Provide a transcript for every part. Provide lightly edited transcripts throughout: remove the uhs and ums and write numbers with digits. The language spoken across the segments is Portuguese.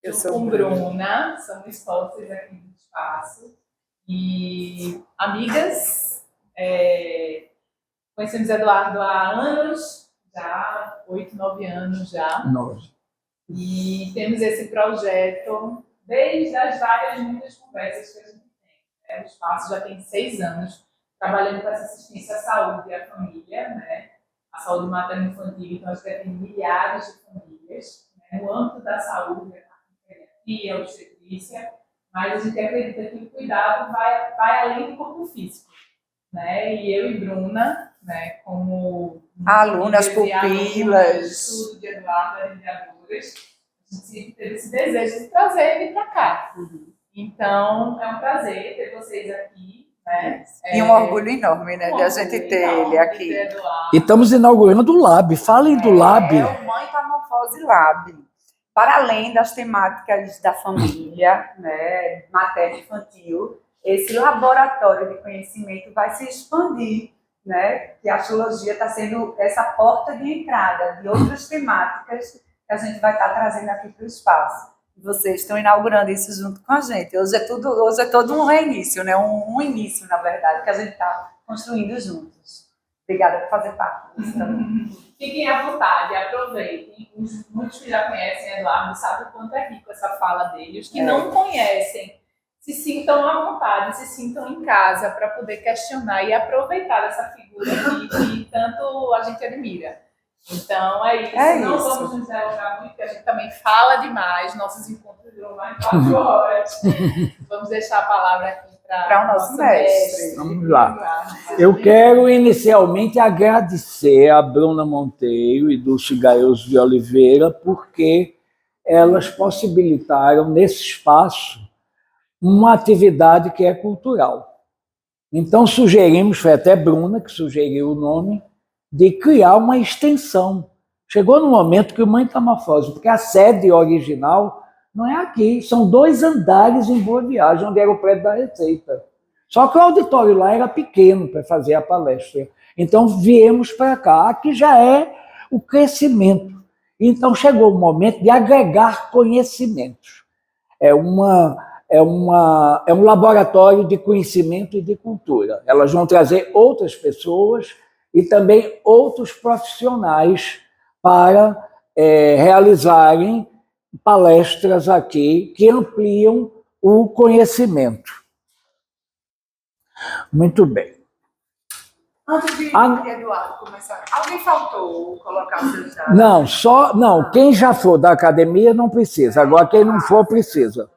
Eu sou com Bruna, somos sócios aqui do espaço e amigas. Conhecemos Eduardo há anos, já 8, 9 anos já. 9. E temos esse projeto desde as muitas conversas que a gente tem. O espaço já tem 6 anos trabalhando com essa assistência à saúde e à família, né? A saúde materno-infantil, então a gente tem milhares de famílias, né? No âmbito da saúde, e a obstetrícia, mas a gente acredita que o cuidado vai além do corpo físico, né? E eu e Bruna, né, como alunas, pupilas, estudo de Eduardo, mediadoras, a gente teve esse desejo de trazer ele para cá. Então, é um prazer ter vocês aqui, né? E um orgulho enorme, né, de a gente ter ele aqui. E estamos inaugurando o Lab. Falem do Lab. É o Mãe Metamorfose Lab. Para além das temáticas da família, né, materno-infantil, esse laboratório de conhecimento vai se expandir, né, que a astrologia está sendo essa porta de entrada de outras temáticas que a gente vai estar trazendo aqui para o espaço. E vocês estão inaugurando isso junto com a gente. Hoje é todo um reinício, né, um início, na verdade, que a gente está construindo juntos. Obrigada por fazer parte disso também. Fiquem à vontade, aproveitem. Muitos que já conhecem Eduardo sabem o quanto é rico essa fala dele. Os que não conhecem, se sintam à vontade, se sintam em casa para poder questionar e aproveitar dessa figura que tanto a gente admira. Então, é isso. Não vamos nos delongar muito, porque a gente também fala demais. Nossos encontros duram mais de 4 horas. Vamos deixar a palavra aqui para o nosso mestre. Vamos lá. Eu quero inicialmente agradecer a Bruna Monteiro e Dulce Gaioso de Oliveira, porque elas possibilitaram nesse espaço uma atividade que é cultural. Então sugerimos, foi até Bruna que sugeriu o nome, de criar uma extensão. Chegou no momento que o Mãe Metamorfose, porque a sede original não é aqui, são 2 andares em Boa Viagem, onde era o prédio da Receita. Só que o auditório lá era pequeno para fazer a palestra. Então viemos para cá. Aqui já é o crescimento. Então chegou o momento de agregar conhecimentos. É um laboratório de conhecimento e de cultura. Elas vão trazer outras pessoas e também outros profissionais para realizarem palestras aqui que ampliam o conhecimento. Muito bem. Antes de Eduardo começar, alguém faltou colocar o seu dados? Não, quem já for da academia não precisa, agora quem não for precisa.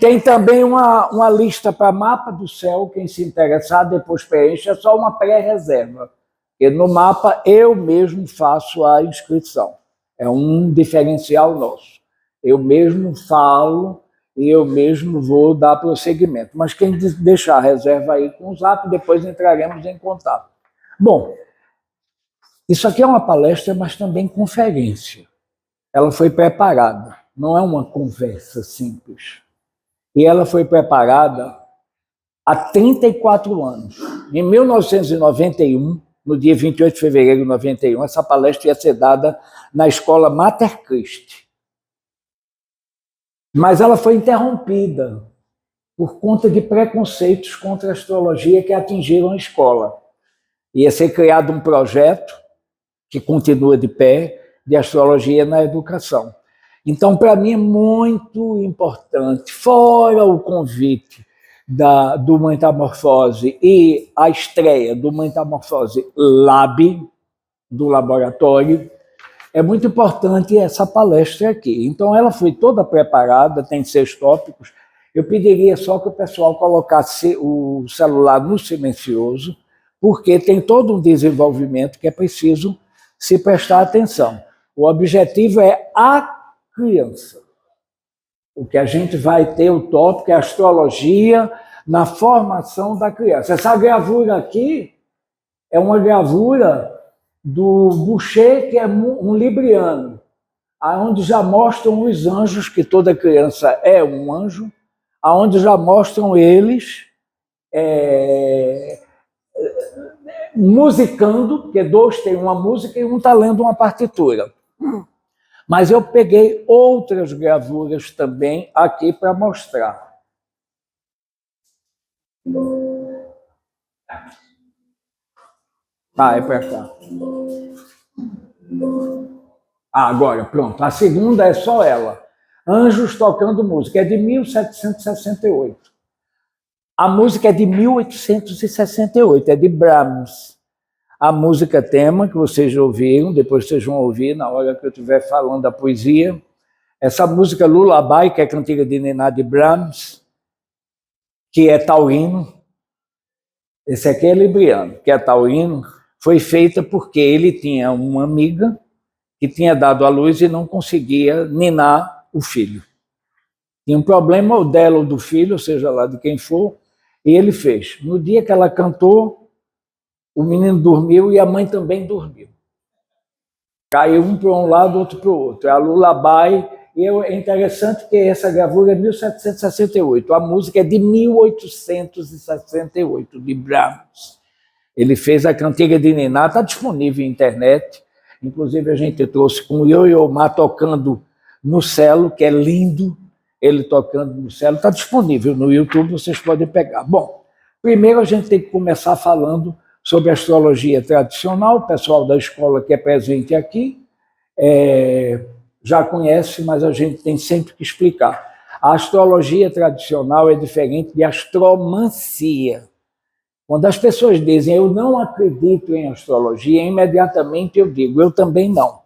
Tem também uma lista para mapa do céu, quem se interessar depois preenche, é só uma pré-reserva. E no mapa eu mesmo faço a inscrição, é um diferencial nosso. Eu mesmo falo e eu mesmo vou dar prosseguimento. Mas quem deixar a reserva aí com o Zap, depois entraremos em contato. Bom, isso aqui é uma palestra, mas também conferência. Ela foi preparada, não é uma conversa simples. E ela foi preparada há 34 anos. Em 1991, no dia 28 de fevereiro de 91, essa palestra ia ser dada na escola Mater Christi. Mas ela foi interrompida por conta de preconceitos contra a astrologia que atingiram a escola. Ia ser criado um projeto, que continua de pé, de astrologia na educação. Então, para mim, é muito importante, fora o convite do Metamorfose e a estreia do Metamorfose Lab, do laboratório, é muito importante essa palestra aqui. Então, ela foi toda preparada, tem 6 tópicos. Eu pediria só que o pessoal colocasse o celular no silencioso, porque tem todo um desenvolvimento que é preciso se prestar atenção. O objetivo é a criança. O que a gente vai ter, o tópico é astrologia na formação da criança. Essa gravura aqui é uma gravura do Boucher, que é um libriano, onde já mostram os anjos, que toda criança é um anjo, onde já mostram eles musicando, porque 2 têm uma música e um está lendo uma partitura. Mas eu peguei outras gravuras também aqui para mostrar. Ah, é para cá. Ah, agora, pronto. A segunda é só ela. Anjos Tocando Música. É de 1768. A música é de 1868. É de Brahms. A música tema, que vocês já ouviram, depois vocês vão ouvir na hora que eu estiver falando da poesia. Essa música Lullaby, que é a cantiga de Niná de Brahms, que é taurino. Esse aqui é libriano, que é taurino. Foi feita porque ele tinha uma amiga que tinha dado à luz e não conseguia ninar o filho. Tinha um problema ou dela ou do filho, seja lá de quem for, e ele fez. No dia que ela cantou, o menino dormiu e a mãe também dormiu. Caiu um para um lado, outro para o outro. É a Lullaby, e é interessante que essa gravura é 1768, a música é de 1868, de Brahms. Ele fez a cantiga de Niná, está disponível na internet. Inclusive, a gente trouxe com o Yo-Yo Ma tocando no cello, que é lindo, ele tocando no cello. Está disponível no YouTube, vocês podem pegar. Bom, primeiro a gente tem que começar falando sobre astrologia tradicional. O pessoal da escola que é presente aqui já conhece, mas a gente tem sempre que explicar. A astrologia tradicional é diferente de astromancia. Quando as pessoas dizem eu não acredito em astrologia, imediatamente eu digo eu também não.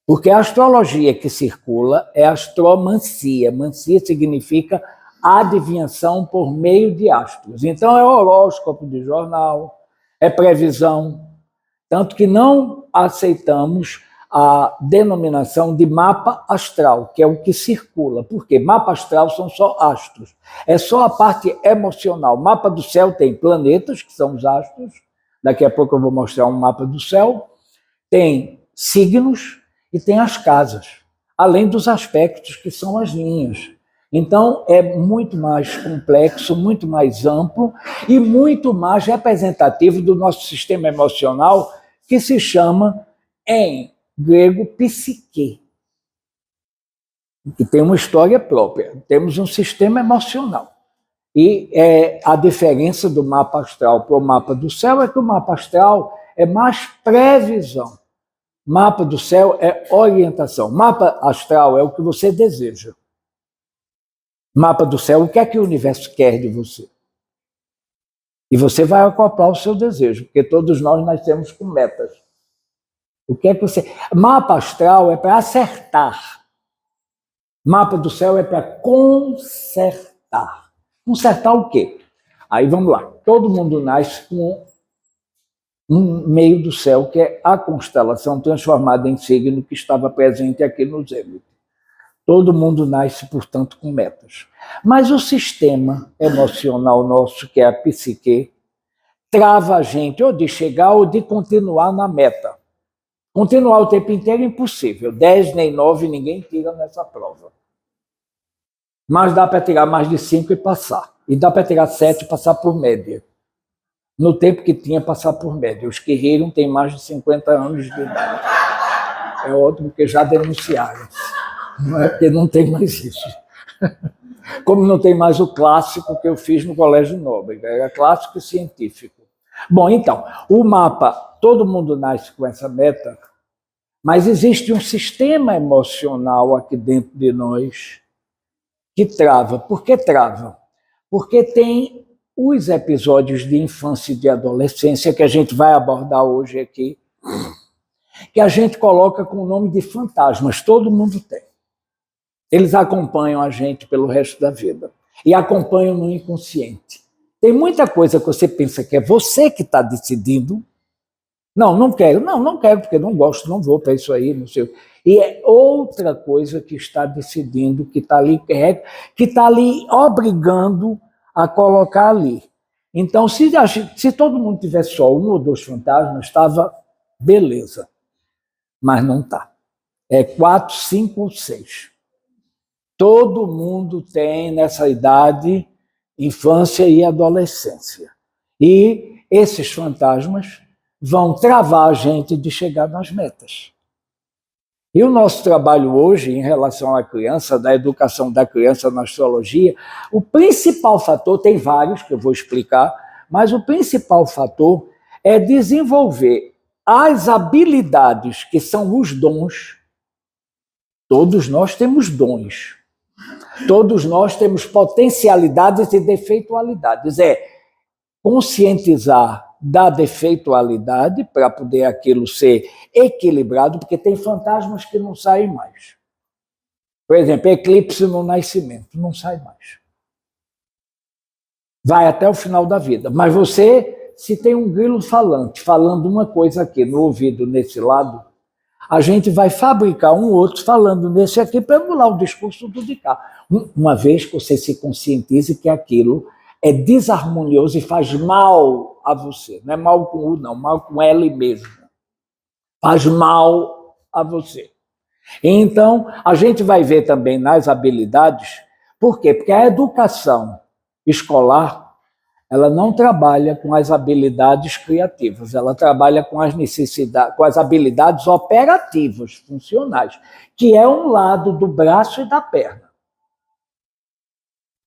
Porque a astrologia que circula é astromancia. Mancia significa adivinhação por meio de astros. Então é horóscopo de jornal, é previsão. Tanto que não aceitamos a denominação de mapa astral, que é o que circula. Por quê? Mapa astral são só astros. É só a parte emocional. Mapa do céu tem planetas, que são os astros. Daqui a pouco eu vou mostrar um mapa do céu. Tem signos e tem as casas, além dos aspectos, que são as linhas. Então, é muito mais complexo, muito mais amplo e muito mais representativo do nosso sistema emocional, que se chama, em grego, psique, que tem uma história própria. Temos um sistema emocional. E a diferença do mapa astral para o mapa do céu é que o mapa astral é mais previsão. Mapa do céu é orientação. Mapa astral é o que você deseja. Mapa do céu, o que é que o universo quer de você? E você vai acoplar o seu desejo, porque todos nós nascemos com metas. O que é que você... Mapa astral é para acertar. Mapa do céu é para consertar. Consertar o quê? Aí vamos lá. Todo mundo nasce com um meio do céu, que é a constelação transformada em signo, que estava presente aqui no Zênite. Todo mundo nasce, portanto, com metas. Mas o sistema emocional nosso, que é a psique, trava a gente ou de chegar ou de continuar na meta. Continuar o tempo inteiro é impossível. 10 nem 9 ninguém tira nessa prova. Mas dá para tirar mais de 5 e passar. E dá para tirar 7 e passar por média. No tempo que tinha, passar por média. Os que riram têm mais de 50 anos de idade. É ótimo que já denunciaram. Não é porque não tem mais isso. Como não tem mais o clássico que eu fiz no Colégio Nóbrega, era clássico e científico. Bom, então, o mapa, todo mundo nasce com essa meta, mas existe um sistema emocional aqui dentro de nós que trava. Por que trava? Porque tem os episódios de infância e de adolescência que a gente vai abordar hoje aqui, que a gente coloca com o nome de fantasmas, todo mundo tem. Eles acompanham a gente pelo resto da vida e acompanham no inconsciente. Tem muita coisa que você pensa que é você que está decidindo. Não quero. Não quero porque não gosto, não vou para isso aí, não sei. E é outra coisa que está decidindo, que está ali obrigando a colocar ali. Então, se todo mundo tivesse só um ou dois fantasmas, estava beleza. Mas não está. É 4, 5 ou 6. Todo mundo tem nessa idade infância e adolescência. E esses fantasmas vão travar a gente de chegar nas metas. E o nosso trabalho hoje, em relação à criança, da educação da criança na astrologia, o principal fator, tem vários que eu vou explicar, mas o principal fator é desenvolver as habilidades que são os dons. Todos nós temos dons. Todos nós temos potencialidades e defeitualidades. É conscientizar da defeitualidade para poder aquilo ser equilibrado, porque tem fantasmas que não saem mais. Por exemplo, eclipse no nascimento, não sai mais. Vai até o final da vida. Mas você, se tem um grilo falante, falando uma coisa aqui no ouvido, nesse lado, a gente vai fabricar um outro falando nesse aqui para anular o discurso do de cá. Uma vez que você se conscientize que aquilo é desarmonioso e faz mal a você. Não é mal com U, não, mal com L mesmo. Faz mal a você. Então, a gente vai ver também nas habilidades, por quê? Porque a educação escolar, ela não trabalha com as habilidades criativas, ela trabalha com as necessidades, com as habilidades operativas, funcionais, que é um lado do braço e da perna.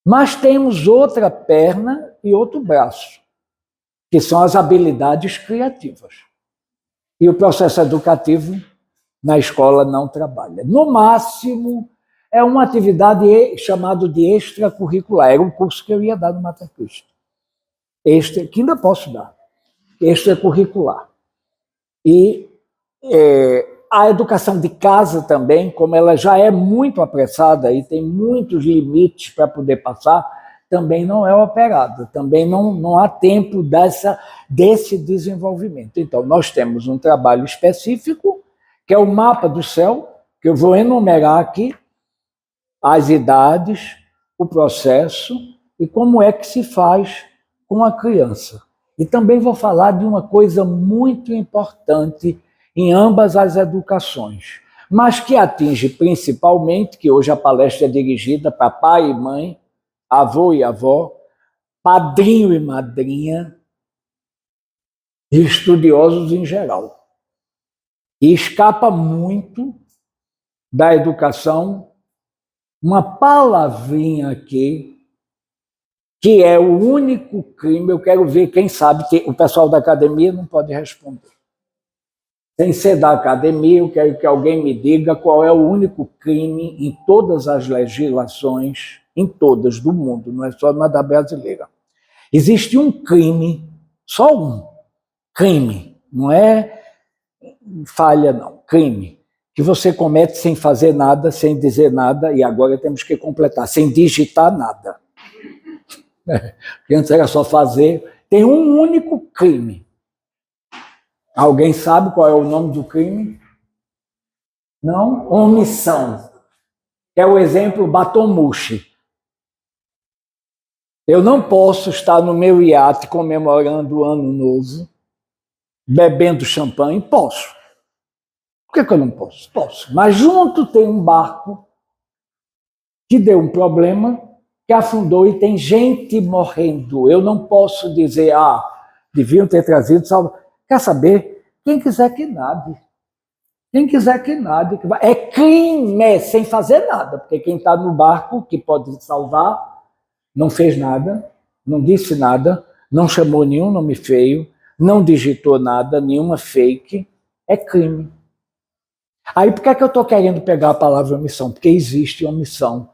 Mas temos outra perna e outro braço, que são as habilidades criativas. E o processo educativo na escola não trabalha. No máximo, é uma atividade chamada de extracurricular. Era um curso que eu ia dar no Mater Christi. Que ainda posso dar. Extracurricular. E a educação de casa também, como ela já é muito apressada e tem muitos limites para poder passar, também não é operada, também não há tempo desse desenvolvimento. Então, nós temos um trabalho específico, que é o mapa do céu, que eu vou enumerar aqui, as idades, o processo e como é que se faz com a criança. E também vou falar de uma coisa muito importante em ambas as educações, mas que atinge principalmente, que hoje a palestra é dirigida para pai e mãe, avô e avó, padrinho e madrinha, e estudiosos em geral. E escapa muito da educação uma palavrinha aqui, que é o único crime. Eu quero ver quem sabe, que o pessoal da academia não pode responder. Sem ser da academia, eu quero que alguém me diga qual é o único crime em todas as legislações, em todas do mundo, não é só na da brasileira. Existe um crime, só um crime, não é falha não, crime, que você comete sem fazer nada, sem dizer nada, e agora temos que completar, sem digitar nada. Porque antes era só fazer. Tem um único crime. Alguém sabe qual é o nome do crime? Não? Omissão. É o exemplo Batomushi. Eu não posso estar no meu iate comemorando o Ano Novo, bebendo champanhe. Posso. Por que eu não posso? Posso. Mas junto tem um barco que deu um problema, que afundou e tem gente morrendo. Eu não posso dizer, deviam ter trazido salvo. Quer saber? Quem quiser que nade. Quem quiser que nade. É crime sem fazer nada, porque quem está no barco, que pode salvar, não fez nada, não disse nada, não chamou nenhum nome feio, não digitou nada, nenhuma fake. É crime. Aí por que eu estou querendo pegar a palavra omissão? Porque existe omissão.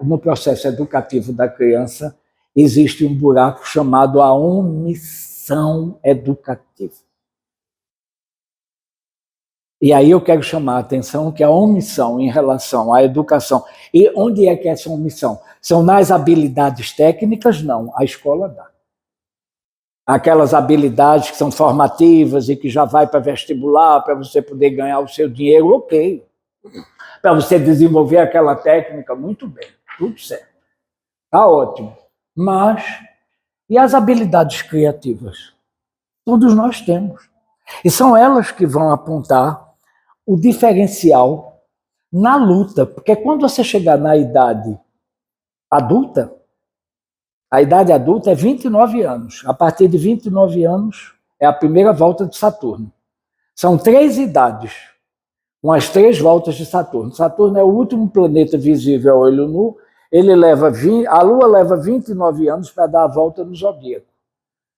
No processo educativo da criança, existe um buraco chamado a omissão educativa. E aí eu quero chamar a atenção que a omissão em relação à educação, e onde é que é essa omissão? São nas habilidades técnicas? Não, a escola dá. Aquelas habilidades que são formativas e que já vai para vestibular, para você poder ganhar o seu dinheiro, ok. Para você desenvolver aquela técnica, muito bem, tudo certo. Está ótimo. Mas, e as habilidades criativas? Todos nós temos. E são elas que vão apontar o diferencial na luta. Porque quando você chegar na idade adulta, a idade adulta é 29 anos. A partir de 29 anos é a primeira volta de Saturno. São 3 idades. com as 3 voltas de Saturno. Saturno é o último planeta visível ao olho nu. A Lua leva 29 anos para dar a volta no zodíaco.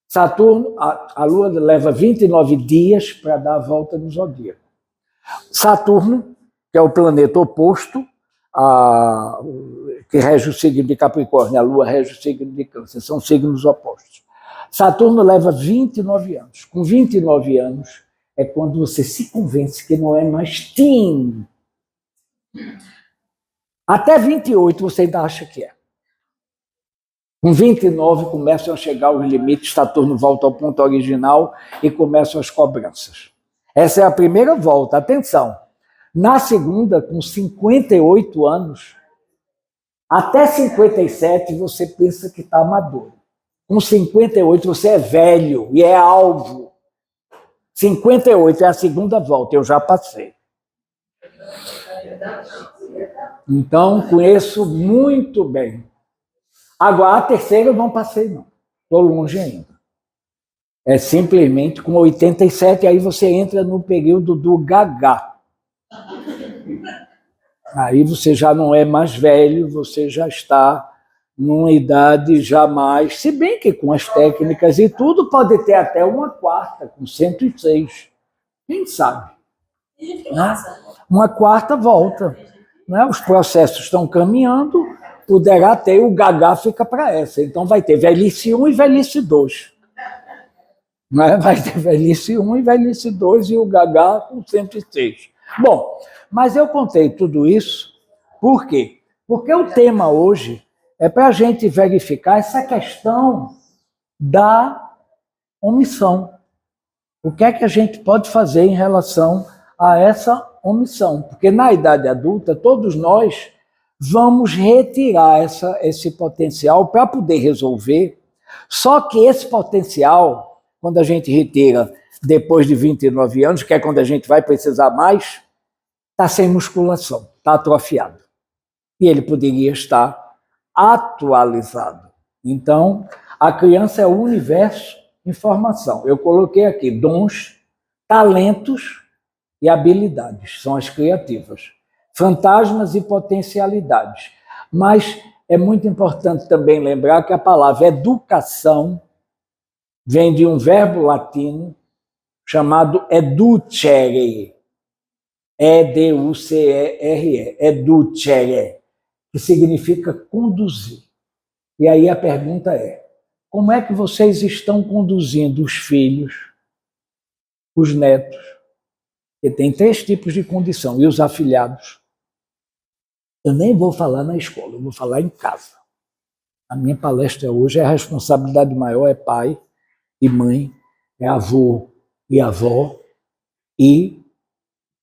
Saturno, a Lua leva 29 dias para dar a volta no zodíaco. Saturno, que é o planeta oposto, que rege o signo de Capricórnio, a Lua rege o signo de Câncer, são signos opostos. Saturno leva 29 anos. Com 29 anos é quando você se convence que não é mais teen. Até 28 você ainda acha que é. Com 29 começam a chegar os limites, Saturno volta ao ponto original e começam as cobranças. Essa é a primeira volta, atenção. Na segunda, com 58 anos, até 57 você pensa que está maduro. Com 58 você é velho e é alvo. 58 é a segunda volta, eu já passei. Então, conheço muito bem. Agora, a terceira eu não passei, não. Estou longe ainda. É simplesmente com 87, aí você entra no período do Gagá. Aí você já não é mais velho, você já está numa idade jamais... Se bem que com as técnicas e tudo, pode ter até uma quarta, com 106. Quem sabe? Né? Uma quarta volta. Né? Os processos estão caminhando, poderá ter, o Gagá fica para essa. Então vai ter velhice 1 e velhice 2. Né? Vai ter velhice 1 e velhice 2 e o Gagá com 106. Bom, mas eu contei tudo isso, por quê? Porque o tema hoje é para a gente verificar essa questão da omissão. O que é que a gente pode fazer em relação a essa omissão? Porque na idade adulta, todos nós vamos retirar esse potencial para poder resolver, só que esse potencial, quando a gente retira depois de 29 anos, que é quando a gente vai precisar mais, está sem musculação, está atrofiado. E ele poderia estar atualizado. Então, a criança é o universo informação. Eu coloquei aqui dons, talentos e habilidades, são as criativas. Fantasmas e potencialidades. Mas é muito importante também lembrar que a palavra educação vem de um verbo latino chamado educere. E-D-U-C-E-R-E, educere, que significa conduzir. E aí a pergunta é, como é que vocês estão conduzindo os filhos, os netos, que tem 3 tipos de condição, e os afilhados? Eu nem vou falar na escola, eu vou falar em casa. A minha palestra hoje é a responsabilidade maior, é pai e mãe, é avô e avó, e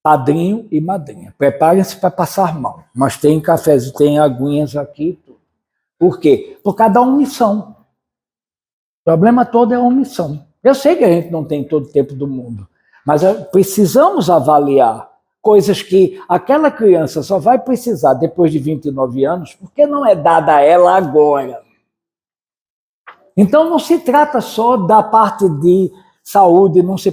padrinho e madrinha. Preparem-se para passar mal, mas tem cafés e tem aguinhas aqui. Tudo. Por quê? Por causa da omissão. O problema todo é a omissão. Eu sei que a gente não tem todo o tempo do mundo, mas precisamos avaliar coisas que aquela criança só vai precisar depois de 29 anos, porque não é dada a ela agora. Então não se trata só da parte de saúde, não se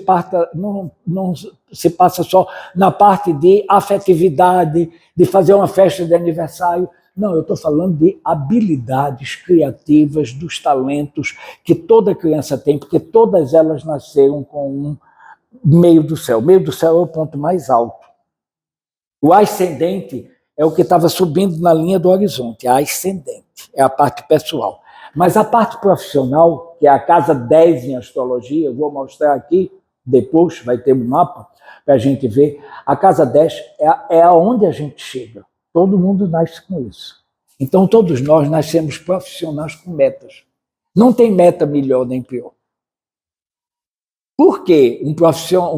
passa só na parte de afetividade, de fazer uma festa de aniversário. Não, eu estou falando de habilidades criativas, dos talentos que toda criança tem, porque todas elas nasceram com um meio do céu. O meio do céu é o ponto mais alto. O ascendente é o que estava subindo na linha do horizonte, a ascendente, é a parte pessoal. Mas a parte profissional, que é a casa 10 em astrologia, eu vou mostrar aqui, depois vai ter um mapa para a gente ver. A casa 10 é aonde a gente chega. Todo mundo nasce com isso. Então, todos nós nascemos profissionais com metas. Não tem meta melhor nem pior. Por quê? Um professor,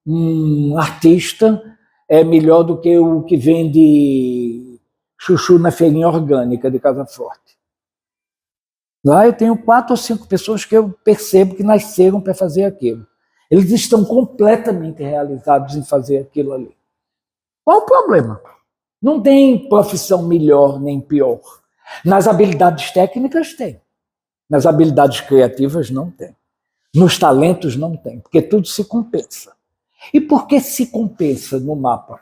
um artista é melhor do que o que vende chuchu na feirinha orgânica de Casa Forte. Lá eu tenho 4 ou 5 pessoas que eu percebo que nasceram para fazer aquilo. Eles estão completamente realizados em fazer aquilo ali. Qual o problema? Não tem profissão melhor nem pior. Nas habilidades técnicas tem. Nas habilidades criativas não tem. Nos talentos não tem, porque tudo se compensa. E por que se compensa no mapa?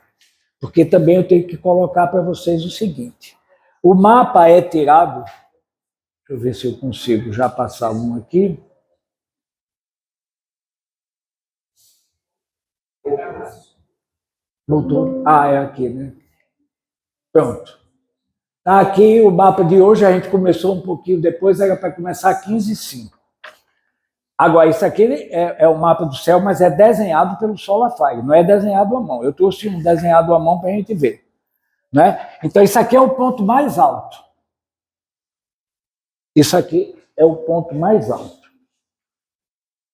Porque também eu tenho que colocar para vocês o seguinte. O mapa é tirado... Deixa eu ver se eu consigo já passar um aqui. Voltou? Ah, é aqui, né? Pronto. Tá aqui o mapa de hoje, a gente começou um pouquinho depois, era para começar 15h05. Agora, isso aqui é o mapa do céu, mas é desenhado pelo Solafire, não é desenhado à mão. Eu trouxe um desenhado à mão para a gente ver. Né? Então, isso aqui é o ponto mais alto. Isso aqui é o ponto mais alto.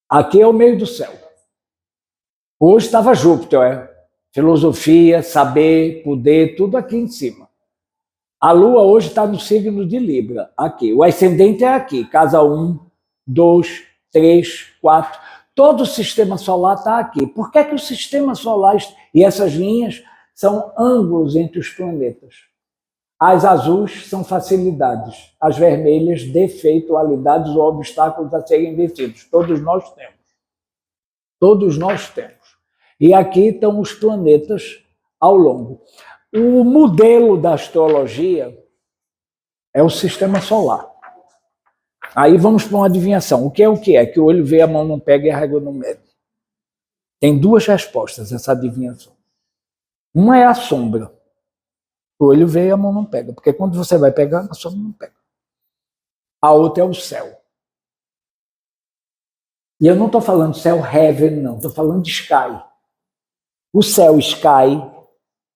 Aqui é o meio do céu. Hoje estava Júpiter, filosofia, saber, poder, tudo aqui em cima. A Lua hoje está no signo de Libra, aqui. O ascendente é aqui, casa 1, 2, 3, 4. Todo o sistema solar está aqui. Por que o sistema solar e essas linhas são ângulos entre os planetas? As azuis são facilidades, as vermelhas, defeitualidades ou obstáculos a serem vencidos. Todos nós temos. Todos nós temos. E aqui estão os planetas ao longo. O modelo da astrologia é o sistema solar. Aí vamos para uma adivinhação. O que é? Que o olho vê, a mão não pega e a régua não mede. Tem duas respostas essa adivinhação. Uma é a sombra. O olho vê e a mão não pega. Porque quando você vai pegar, a sombra não pega. A outra é o céu. E eu não estou falando céu heaven, não. Estou falando de sky. O céu sky,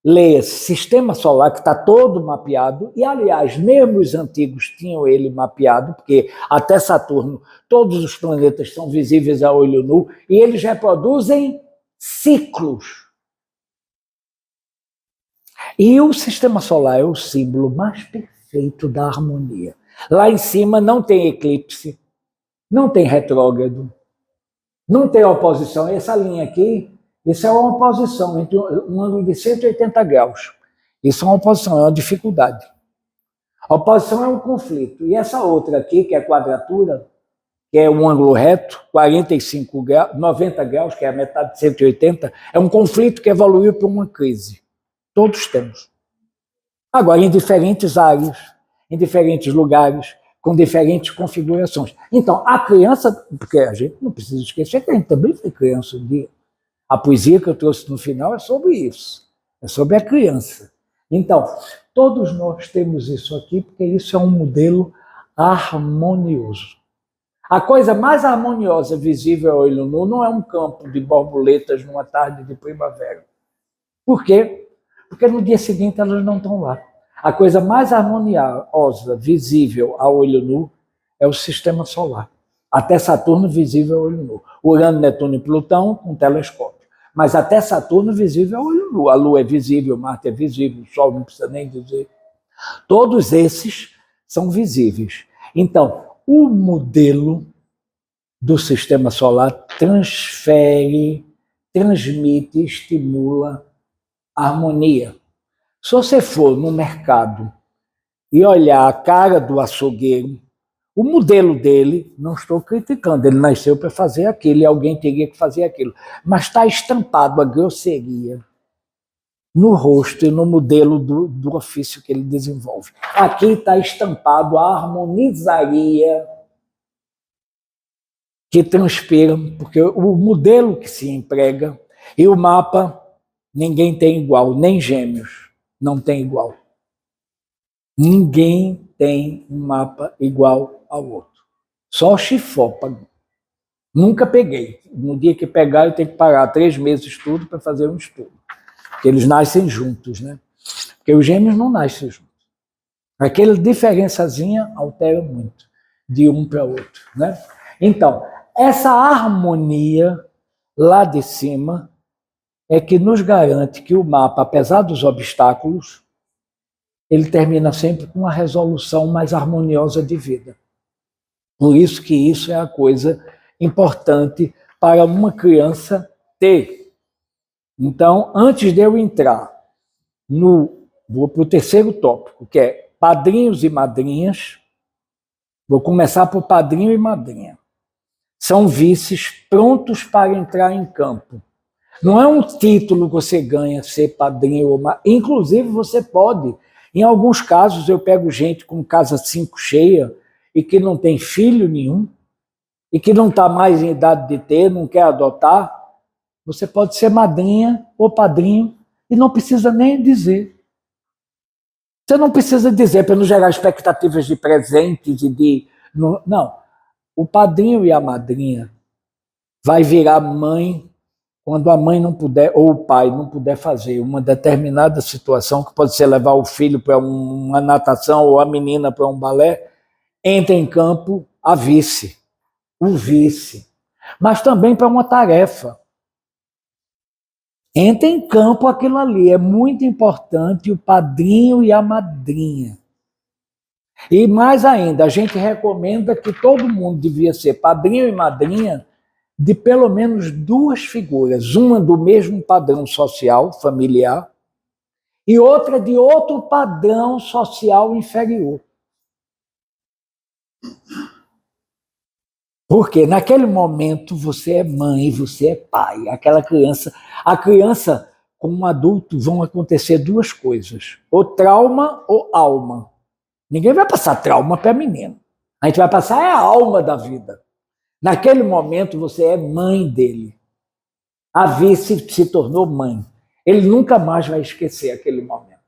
leia-se sistema solar, que está todo mapeado. E, aliás, mesmo os antigos tinham ele mapeado, porque até Saturno, todos os planetas são visíveis a olho nu, e eles reproduzem ciclos. E o sistema solar é o símbolo mais perfeito da harmonia. Lá em cima não tem eclipse, não tem retrógrado, não tem oposição. Essa linha aqui, isso é uma oposição entre um ângulo de 180 graus. Isso é uma oposição, é uma dificuldade. A oposição é um conflito. E essa outra aqui, que é a quadratura, que é um ângulo reto, 45 graus, 90 graus, que é a metade de 180, é um conflito que evoluiu para uma crise. Todos temos. Agora, em diferentes áreas, em diferentes lugares, com diferentes configurações. Então, a criança, porque a gente não precisa esquecer que a gente também foi criança um dia. A poesia que eu trouxe no final é sobre isso. É sobre a criança. Então, todos nós temos isso aqui, porque isso é um modelo harmonioso. A coisa mais harmoniosa visível ao olho nu não é um campo de borboletas numa tarde de primavera. Por quê? Porque no dia seguinte elas não estão lá. A coisa mais harmoniosa visível ao olho nu é o sistema solar. Até Saturno visível ao olho nu. Urano, Netuno e Plutão com telescópio. Mas até Saturno visível ao olho nu. A Lua é visível, Marte é visível, o Sol não precisa nem dizer. Todos esses são visíveis. Então, o modelo do sistema solar transfere, transmite, estimula a harmonia. Se você for no mercado e olhar a cara do açougueiro, o modelo dele, não estou criticando, ele nasceu para fazer aquilo e alguém teria que fazer aquilo, mas está estampado a grosseria no rosto e no modelo do ofício que ele desenvolve. Aqui está estampado a harmonizaria que transpira, porque o modelo que se emprega e o mapa, ninguém tem igual, nem Gêmeos não tem igual. Ninguém tem um mapa igual ao outro. Só chifópago. Nunca peguei. No dia que pegar, eu tenho que parar 3 meses de estudo para fazer um estudo. Porque eles nascem juntos, né? Porque os Gêmeos não nascem juntos. Aquela diferençazinha altera muito de um para outro, né? Então, essa harmonia lá de cima é que nos garante que o mapa, apesar dos obstáculos, ele termina sempre com uma resolução mais harmoniosa de vida. Por isso que isso é a coisa importante para uma criança ter. Então, antes de eu entrar vou para o terceiro tópico, que é padrinhos e madrinhas, vou começar por padrinho e madrinha. São vices prontos para entrar em campo. Não é um título que você ganha ser padrinho ou inclusive você pode. Em alguns casos eu pego gente com casa 5 cheia e que não tem filho nenhum e que não está mais em idade de ter, não quer adotar. Você pode ser madrinha ou padrinho e não precisa nem dizer. Você não precisa dizer para não gerar expectativas de presentes e de... Não. O padrinho e a madrinha vai virar mãe quando a mãe não puder, ou o pai não puder fazer uma determinada situação, que pode ser levar o filho para uma natação ou a menina para um balé, entra em campo a vice, o vice. Mas também para uma tarefa. Entra em campo aquilo ali. É muito importante o padrinho e a madrinha. E mais ainda, a gente recomenda que todo mundo devia ser padrinho e madrinha de pelo menos 2 figuras, uma do mesmo padrão social, familiar, e outra de outro padrão social inferior. Porque naquele momento você é mãe, você é pai. Aquela criança, a criança com um adulto vão acontecer 2 coisas, ou trauma ou alma. Ninguém vai passar trauma para menino. A gente vai passar a alma da vida. Naquele momento você é mãe dele. A vice se tornou mãe. Ele nunca mais vai esquecer aquele momento.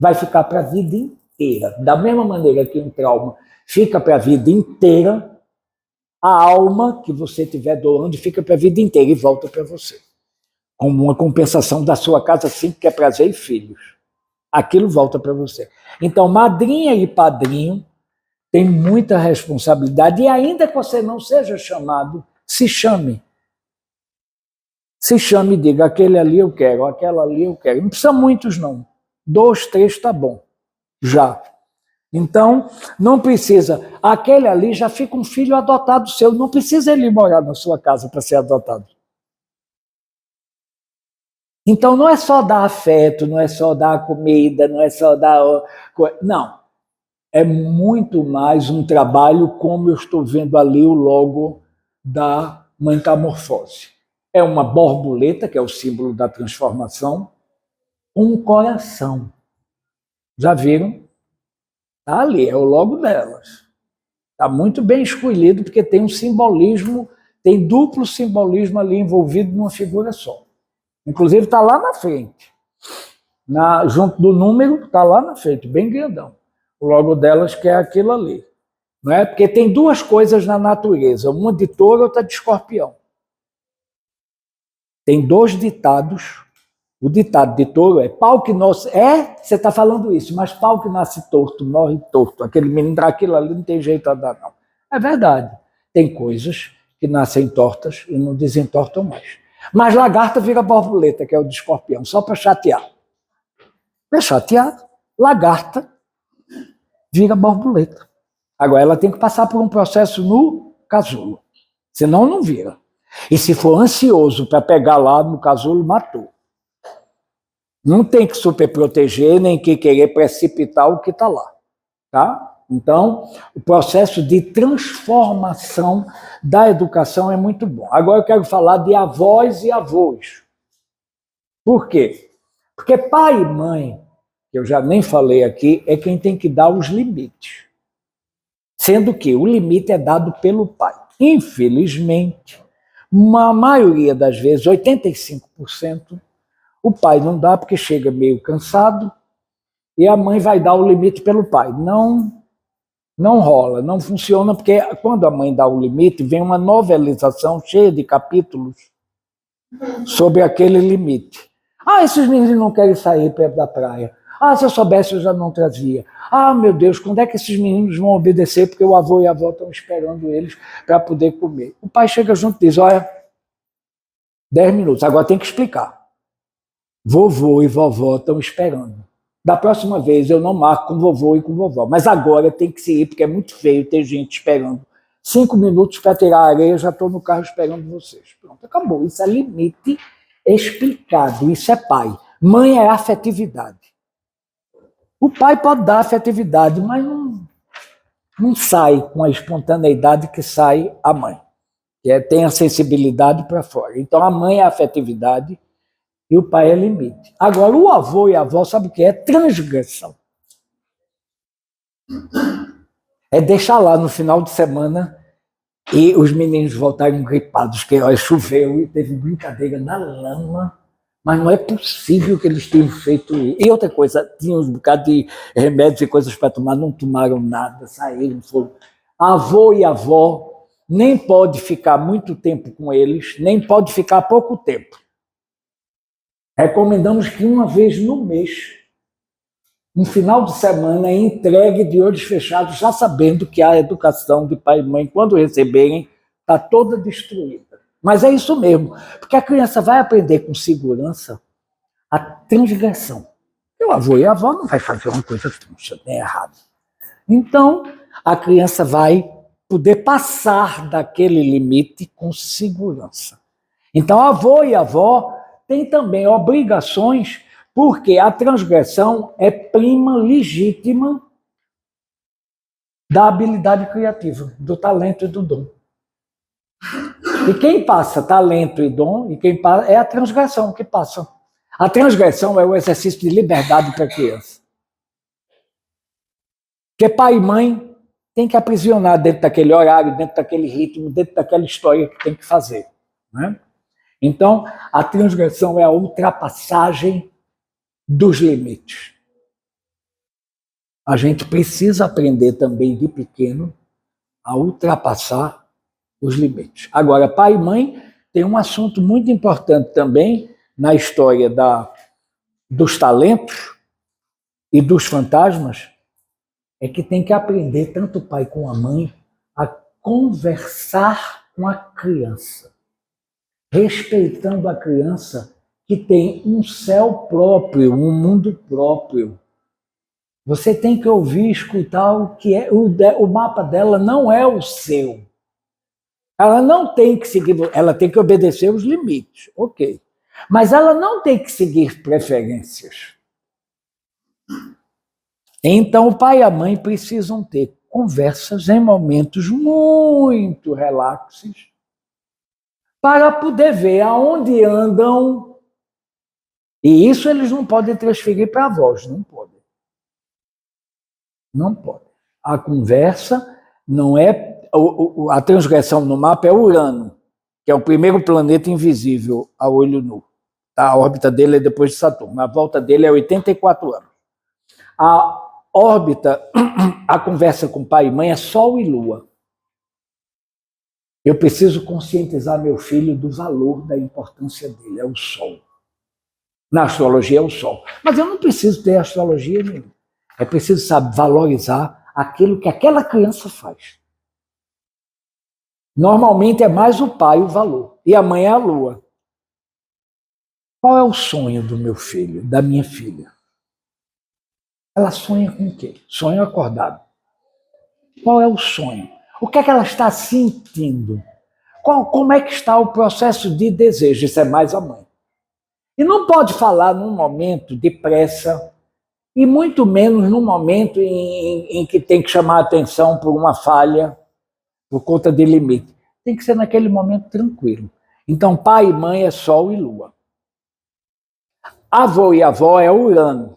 Vai ficar para a vida inteira. Da mesma maneira que um trauma fica para a vida inteira, a alma que você estiver doando fica para a vida inteira e volta para você. Como uma compensação da sua casa 5, que é prazer e filhos. Aquilo volta para você. Então, madrinha e padrinho tem muita responsabilidade, e ainda que você não seja chamado, se chame. Se chame e diga, aquele ali eu quero, aquela ali eu quero. Não precisa muitos, não. 2, 3 está bom. Já. Então, não precisa. Aquele ali já fica um filho adotado seu, não precisa ele morar na sua casa para ser adotado. Então, não é só dar afeto, não é só dar comida, não é só dar... Não. É muito mais um trabalho, como eu estou vendo ali o logo da metamorfose. É uma borboleta, que é o símbolo da transformação, um coração. Já viram? Está ali, é o logo delas. Está muito bem escolhido, porque tem um simbolismo, tem duplo simbolismo ali envolvido numa figura só. Inclusive está lá na frente. Junto do número, está lá na frente, bem grandão. O logo delas que é aquilo ali. Não é? Porque tem 2 coisas na natureza, uma de touro e outra de escorpião. Tem 2 ditados. O ditado de touro é pau que nasce... você está falando isso, mas pau que nasce torto, morre torto. Aquele menino, aquilo ali não tem jeito a dar, não. É verdade. Tem coisas que nascem tortas e não desentortam mais. Mas lagarta vira borboleta, que é o de escorpião, só para chatear. Para chatear, lagarta vira borboleta. Agora, ela tem que passar por um processo no casulo, senão não vira. E se for ansioso para pegar lá no casulo, matou. Não tem que superproteger, nem que querer precipitar o que está lá. Tá? Então, o processo de transformação da educação é muito bom. Agora eu quero falar de avós e avós. Por quê? Porque pai e mãe, que eu já nem falei aqui, é quem tem que dar os limites. Sendo que o limite é dado pelo pai. Infelizmente, a maioria das vezes, 85%, o pai não dá porque chega meio cansado e a mãe vai dar o limite pelo pai. Não rola, não funciona, porque quando a mãe dá o limite, vem uma novelização cheia de capítulos sobre aquele limite. Esses meninos não querem sair perto da praia. Se eu soubesse, eu já não trazia. Meu Deus, quando é que esses meninos vão obedecer? Porque o avô e a avó estão esperando eles para poder comer. O pai chega junto e diz, olha, 10 minutos, agora tem que explicar. Vovô e vovó estão esperando. Da próxima vez eu não marco com vovô e com vovó, mas agora tem que se ir, porque é muito feio ter gente esperando. 5 minutos para tirar a areia, já estou no carro esperando vocês. Pronto, acabou. Isso é limite explicado, isso é pai. Mãe é afetividade. O pai pode dar afetividade, mas não sai com a espontaneidade que sai a mãe. tem a sensibilidade para fora. Então, a mãe é a afetividade e o pai é limite. Agora, o avô e a avó, sabe o que é? Transgressão. É deixar lá no final de semana e os meninos voltarem gripados, que ó, choveu e teve brincadeira na lama, mas não é possível que eles tenham feito isso. E outra coisa, tinham um bocado de remédios e coisas para tomar, não tomaram nada, saíram, foram. Avô e avó nem pode ficar muito tempo com eles, nem pode ficar pouco tempo. Recomendamos que uma vez no mês, no final de semana, é entregue de olhos fechados, já sabendo que a educação de pai e mãe, quando receberem, está toda destruída. Mas é isso mesmo, porque a criança vai aprender com segurança a transgressão. E o avô e a avó não vai fazer uma coisa troncha, nem errada. Então, a criança vai poder passar daquele limite com segurança. Então, avô e avó têm também obrigações, porque a transgressão é prima legítima da habilidade criativa, do talento e do dom. E quem passa talento e dom, é a transgressão que passa. A transgressão é o exercício de liberdade para a criança. Porque pai e mãe tem que aprisionar dentro daquele horário, dentro daquele ritmo, dentro daquela história que tem que fazer. Né? Então, a transgressão é a ultrapassagem dos limites. A gente precisa aprender também de pequeno a ultrapassar os limites. Agora, pai e mãe tem um assunto muito importante também na história dos talentos e dos fantasmas, é que tem que aprender, tanto o pai como a mãe, a conversar com a criança, respeitando a criança que tem um céu próprio, um mundo próprio. Você tem que ouvir, escutar o que é, o mapa dela não é o seu. Ela não tem que seguir, ela tem que obedecer os limites, ok. Mas ela não tem que seguir preferências. Então, o pai e a mãe precisam ter conversas em momentos muito relaxes para poder ver aonde andam. E isso eles não podem transferir para a voz, não podem. Não podem. A conversa não é... A transgressão no mapa é Urano, que é o primeiro planeta invisível a olho nu. A órbita dele é depois de Saturno. A volta dele é 84 anos. A órbita, a conversa com pai e mãe é Sol e Lua. Eu preciso conscientizar meu filho do valor, da importância dele, é o Sol. Na astrologia é o Sol. Mas eu não preciso ter astrologia nenhuma. É preciso, sabe, valorizar aquilo que aquela criança faz. Normalmente é mais o pai o valor, e a mãe é a Lua. Qual é o sonho do meu filho, da minha filha? Ela sonha com o quê? Sonho acordado. Qual é o sonho? O que é que ela está sentindo? Como é que está o processo de desejo? Isso é mais a mãe. E não pode falar num momento de pressa, e muito menos num momento em que tem que chamar a atenção por uma falha, por conta de limite. Tem que ser naquele momento tranquilo. Então, pai e mãe é Sol e Lua. Avô e avó é Urano.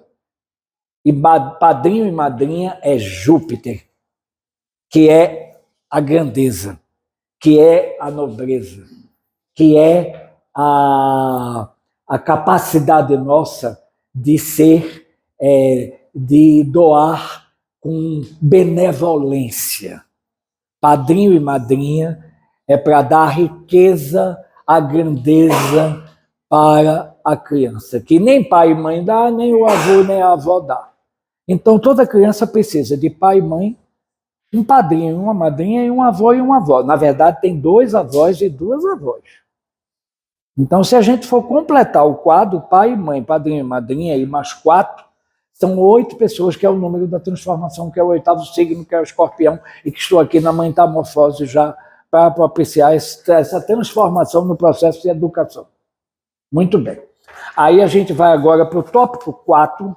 E padrinho e madrinha é Júpiter, que é a grandeza, que é a nobreza, que é a capacidade nossa de ser, de doar com benevolência. Padrinho e madrinha é para dar a riqueza, a grandeza para a criança, que nem pai e mãe dá, nem o avô nem a avó dá. Então, toda criança precisa de pai e mãe, um padrinho, uma madrinha e um avô e uma avó. Na verdade, tem 2 avós e 2 avós. Então, se a gente for completar o quadro, pai e mãe, padrinho e madrinha e mais 4, são 8 pessoas, que é o número da transformação, que é o 8º signo, que é o Escorpião, e que estou aqui na metamorfose já para apreciar essa transformação no processo de educação. Muito bem. Aí a gente vai agora para o tópico 4,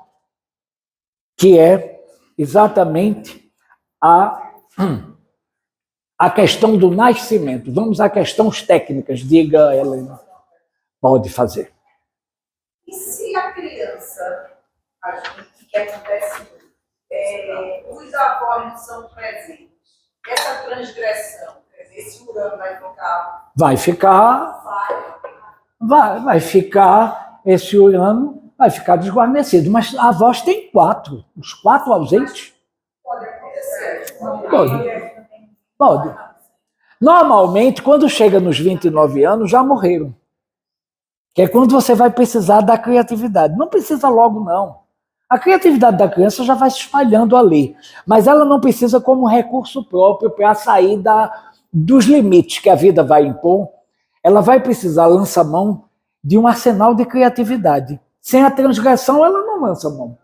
que é exatamente a questão do nascimento. Vamos a questões técnicas. Diga, Helena. Pode fazer. E se a criança, o que acontece, os avós não são presentes? Essa transgressão, quer dizer, esse Urano vai ficar... Vai ficar, esse Urano vai ficar desguarnecido. Mas a voz tem 4. Os 4 ausentes? Pode acontecer. Pode. Normalmente, quando chega nos 29 anos, já morreram. Que é quando você vai precisar da criatividade. Não precisa logo, não. A criatividade da criança já vai se espalhando ali. Mas ela não precisa como recurso próprio para sair dos limites que a vida vai impor. Ela vai precisar lançar mão de um arsenal de criatividade. Sem a transgressão, ela não lança mão.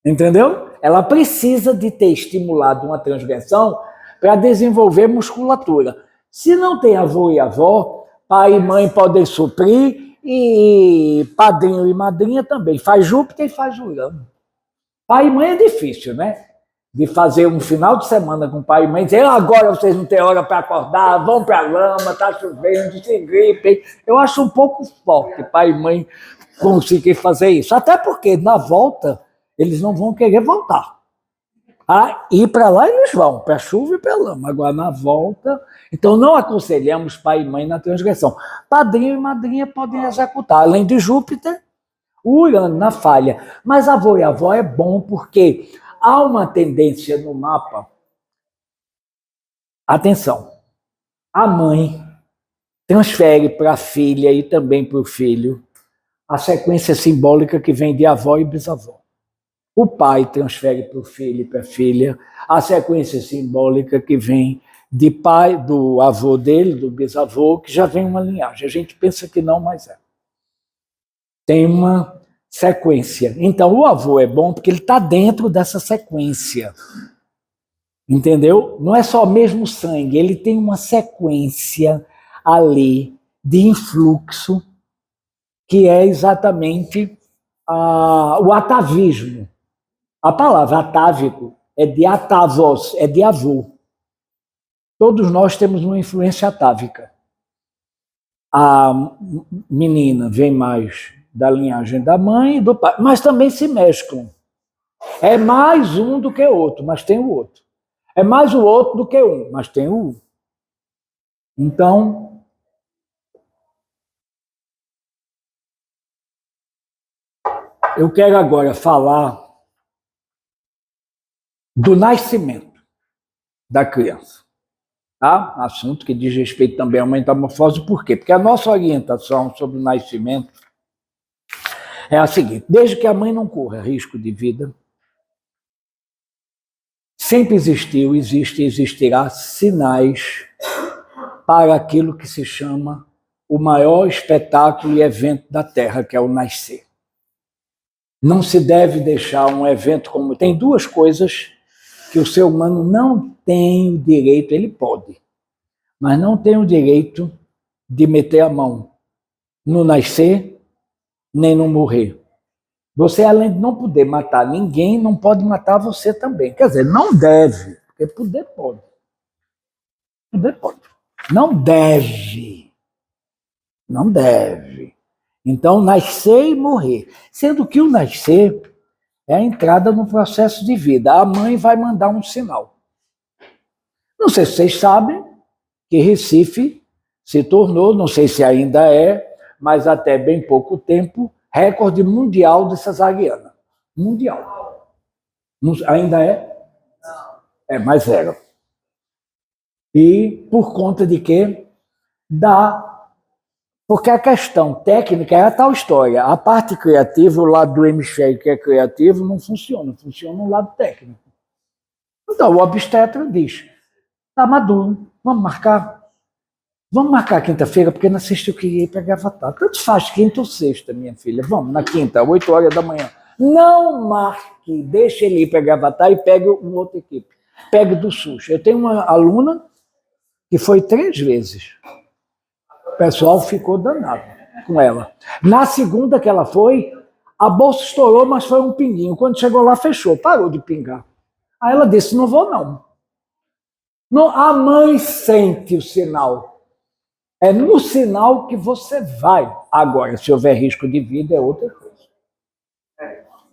Entendeu? Ela precisa de ter estimulado uma transgressão para desenvolver musculatura. Se não tem avô e avó, pai e mãe podem suprir, e padrinho e madrinha também. Faz Júpiter e faz Urano. Pai e mãe é difícil, né? De fazer um final de semana com pai e mãe, dizer, agora vocês não têm hora para acordar, vão para a lama, está chovendo, se gripem. Eu acho um pouco forte pai e mãe conseguir fazer isso. Até porque, na volta, eles não vão querer voltar. Ir para lá eles vão, para a chuva e para a lama. Agora, na volta... Então, não aconselhamos pai e mãe na transgressão. Padrinho e madrinha podem executar. Além de Júpiter, o Urano na falha. Mas avô e avó é bom porque há uma tendência no mapa. Atenção. A mãe transfere para a filha e também para o filho a sequência simbólica que vem de avó e bisavó. O pai transfere para o filho e para a filha a sequência simbólica que vem de pai, do avô dele, do bisavô, que já vem uma linhagem. A gente pensa que não, mas é. Tem uma sequência. Então, o avô é bom porque ele está dentro dessa sequência. Entendeu? Não é só mesmo sangue, ele tem uma sequência ali de influxo que é exatamente o atavismo. A palavra atávico é de atavos, é de avô. Todos nós temos uma influência atávica. A menina vem mais da linhagem da mãe e do pai, mas também se mesclam. É mais um do que o outro, mas tem o outro. É mais o outro do que um, mas tem o um. Então, eu quero agora falar do nascimento da criança. Tá? Assunto que diz respeito também à metamorfose. Por quê? Porque a nossa orientação sobre o nascimento é a seguinte: desde que a mãe não corra risco de vida, sempre existiu, existe e existirá sinais para aquilo que se chama o maior espetáculo e evento da Terra, que é o nascer. Não se deve deixar um evento como... Tem 2 coisas que o ser humano não tem o direito, ele pode, mas não tem o direito de meter a mão no nascer, nem no morrer. Você, além de não poder matar ninguém, não pode matar você também. Quer dizer, não deve, porque poder pode. Poder pode. Não deve. Não deve. Então, nascer e morrer. Sendo que o nascer é a entrada no processo de vida. A mãe vai mandar um sinal. Não sei se vocês sabem que Recife se tornou, não sei se ainda é, mas até bem pouco tempo, recorde mundial de cesariana. Mundial. Ainda é? É, mas era. E por conta de quê? Porque a questão técnica é a tal história. A parte criativa, o lado do hemisfério que é criativo, não funciona. Funciona o lado técnico. Então, o obstetra diz, está maduro, vamos marcar? Vamos marcar quinta-feira, porque na sexta eu queria ir para Gravatar. Tanto faz quinta ou sexta, minha filha. Vamos, na quinta, 8 horas da manhã. Não marque, deixe ele ir para Gravatar e pegue uma outra equipe. Pegue do SUS. Eu tenho uma aluna que foi 3 vezes. O pessoal ficou danado com ela. Na segunda que ela foi, a bolsa estourou, mas foi um pinguinho. Quando chegou lá, fechou, parou de pingar. Aí ela disse, não vou não. A mãe sente o sinal. É no sinal que você vai. Agora, se houver risco de vida, é outra coisa.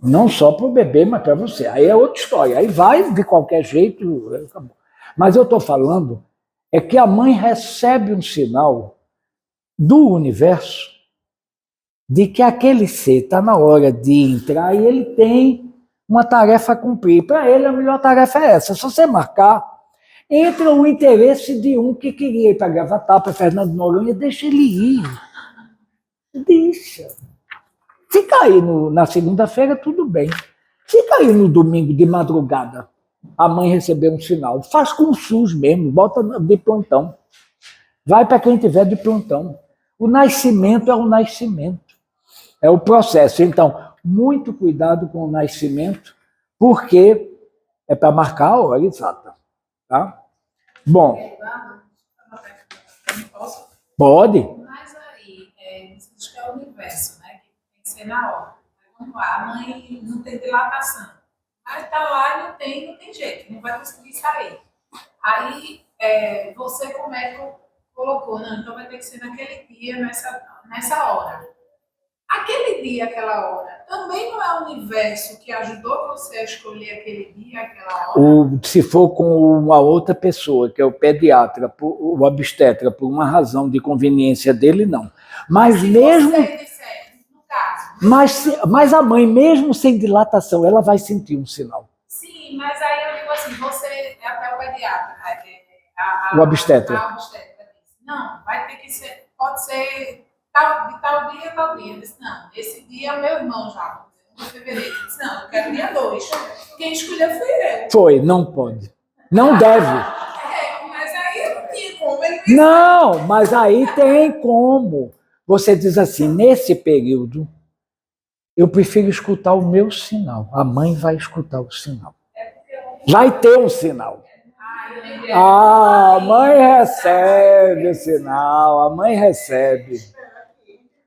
Não só para o bebê, mas para você. Aí é outra história. Aí vai de qualquer jeito. Acabou. Mas eu estou falando é que a mãe recebe um sinal do universo de que aquele ser está na hora de entrar e ele tem uma tarefa a cumprir. Para ele, a melhor tarefa é essa. Se você marcar, entra o interesse de um que queria ir para Gravatá, para Fernando Noronha, deixa ele ir. Deixa. Se cair na segunda-feira, tudo bem. Se cair no domingo de madrugada, a mãe recebeu um sinal, faz com o SUS mesmo, bota de plantão. Vai para quem tiver de plantão. O nascimento é o nascimento. É o processo. Então, muito cuidado com o nascimento, porque é para marcar a hora exata. Tá? Bom. Pode? Mas aí, você diz que é o universo, né? Que tem que ser na hora. Vamos lá, a mãe não tem dilatação. Aí tá lá e não tem jeito, não vai conseguir sair. Aí você, como colocou, não, então vai ter que ser naquele dia, nessa hora. Aquele dia, aquela hora, também não é o universo que ajudou você a escolher aquele dia, aquela hora? Se for com uma outra pessoa, que é o pediatra, o obstetra, por uma razão de conveniência dele, não. Mas se mesmo... Você disser, no caso... Mas a mãe, mesmo sem dilatação, ela vai sentir um sinal. Sim, mas aí eu digo assim, você é até o pediatra, O obstetra. A obstetra disse, não, vai ter que ser, pode ser de tal dia, tal dia. Eu disse, não, esse dia é o meu irmão já, de fevereiro. Eu disse, não, eu quero dia 2. Quem escolheu foi eu. Foi, não pode. Não deve. Mas aí eu não tinha como. Não, mas aí tem como. Você diz assim, nesse período, eu prefiro escutar o meu sinal. A mãe vai escutar o sinal. Vai ter um sinal. A mãe recebe o sinal, a mãe recebe.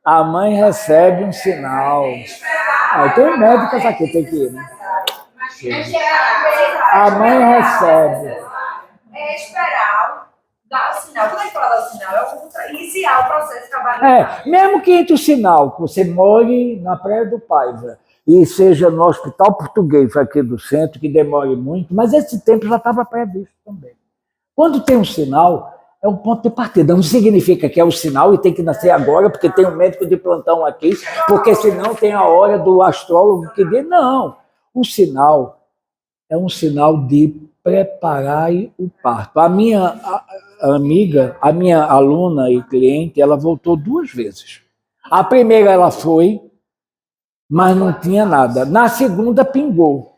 A mãe recebe um sinal. Tem médicas aqui, tem que ir, né? A mãe recebe. É esperar dar o sinal. Quando a gente fala dar o sinal, é iniciar o processo de trabalho. Mesmo que entre o sinal, que você more na Praia do Paiva e seja no Hospital Português aqui do centro, que demore muito, mas esse tempo já estava previsto também. Quando tem um sinal, é um ponto de partida. Não significa que é o sinal e tem que nascer agora, porque tem um médico de plantão aqui, porque senão tem a hora do astrólogo que diz. Não. O sinal é um sinal de preparar o parto. A minha amiga, a minha aluna e cliente, ela voltou 2 vezes. A primeira ela foi, mas não tinha nada. Na segunda pingou.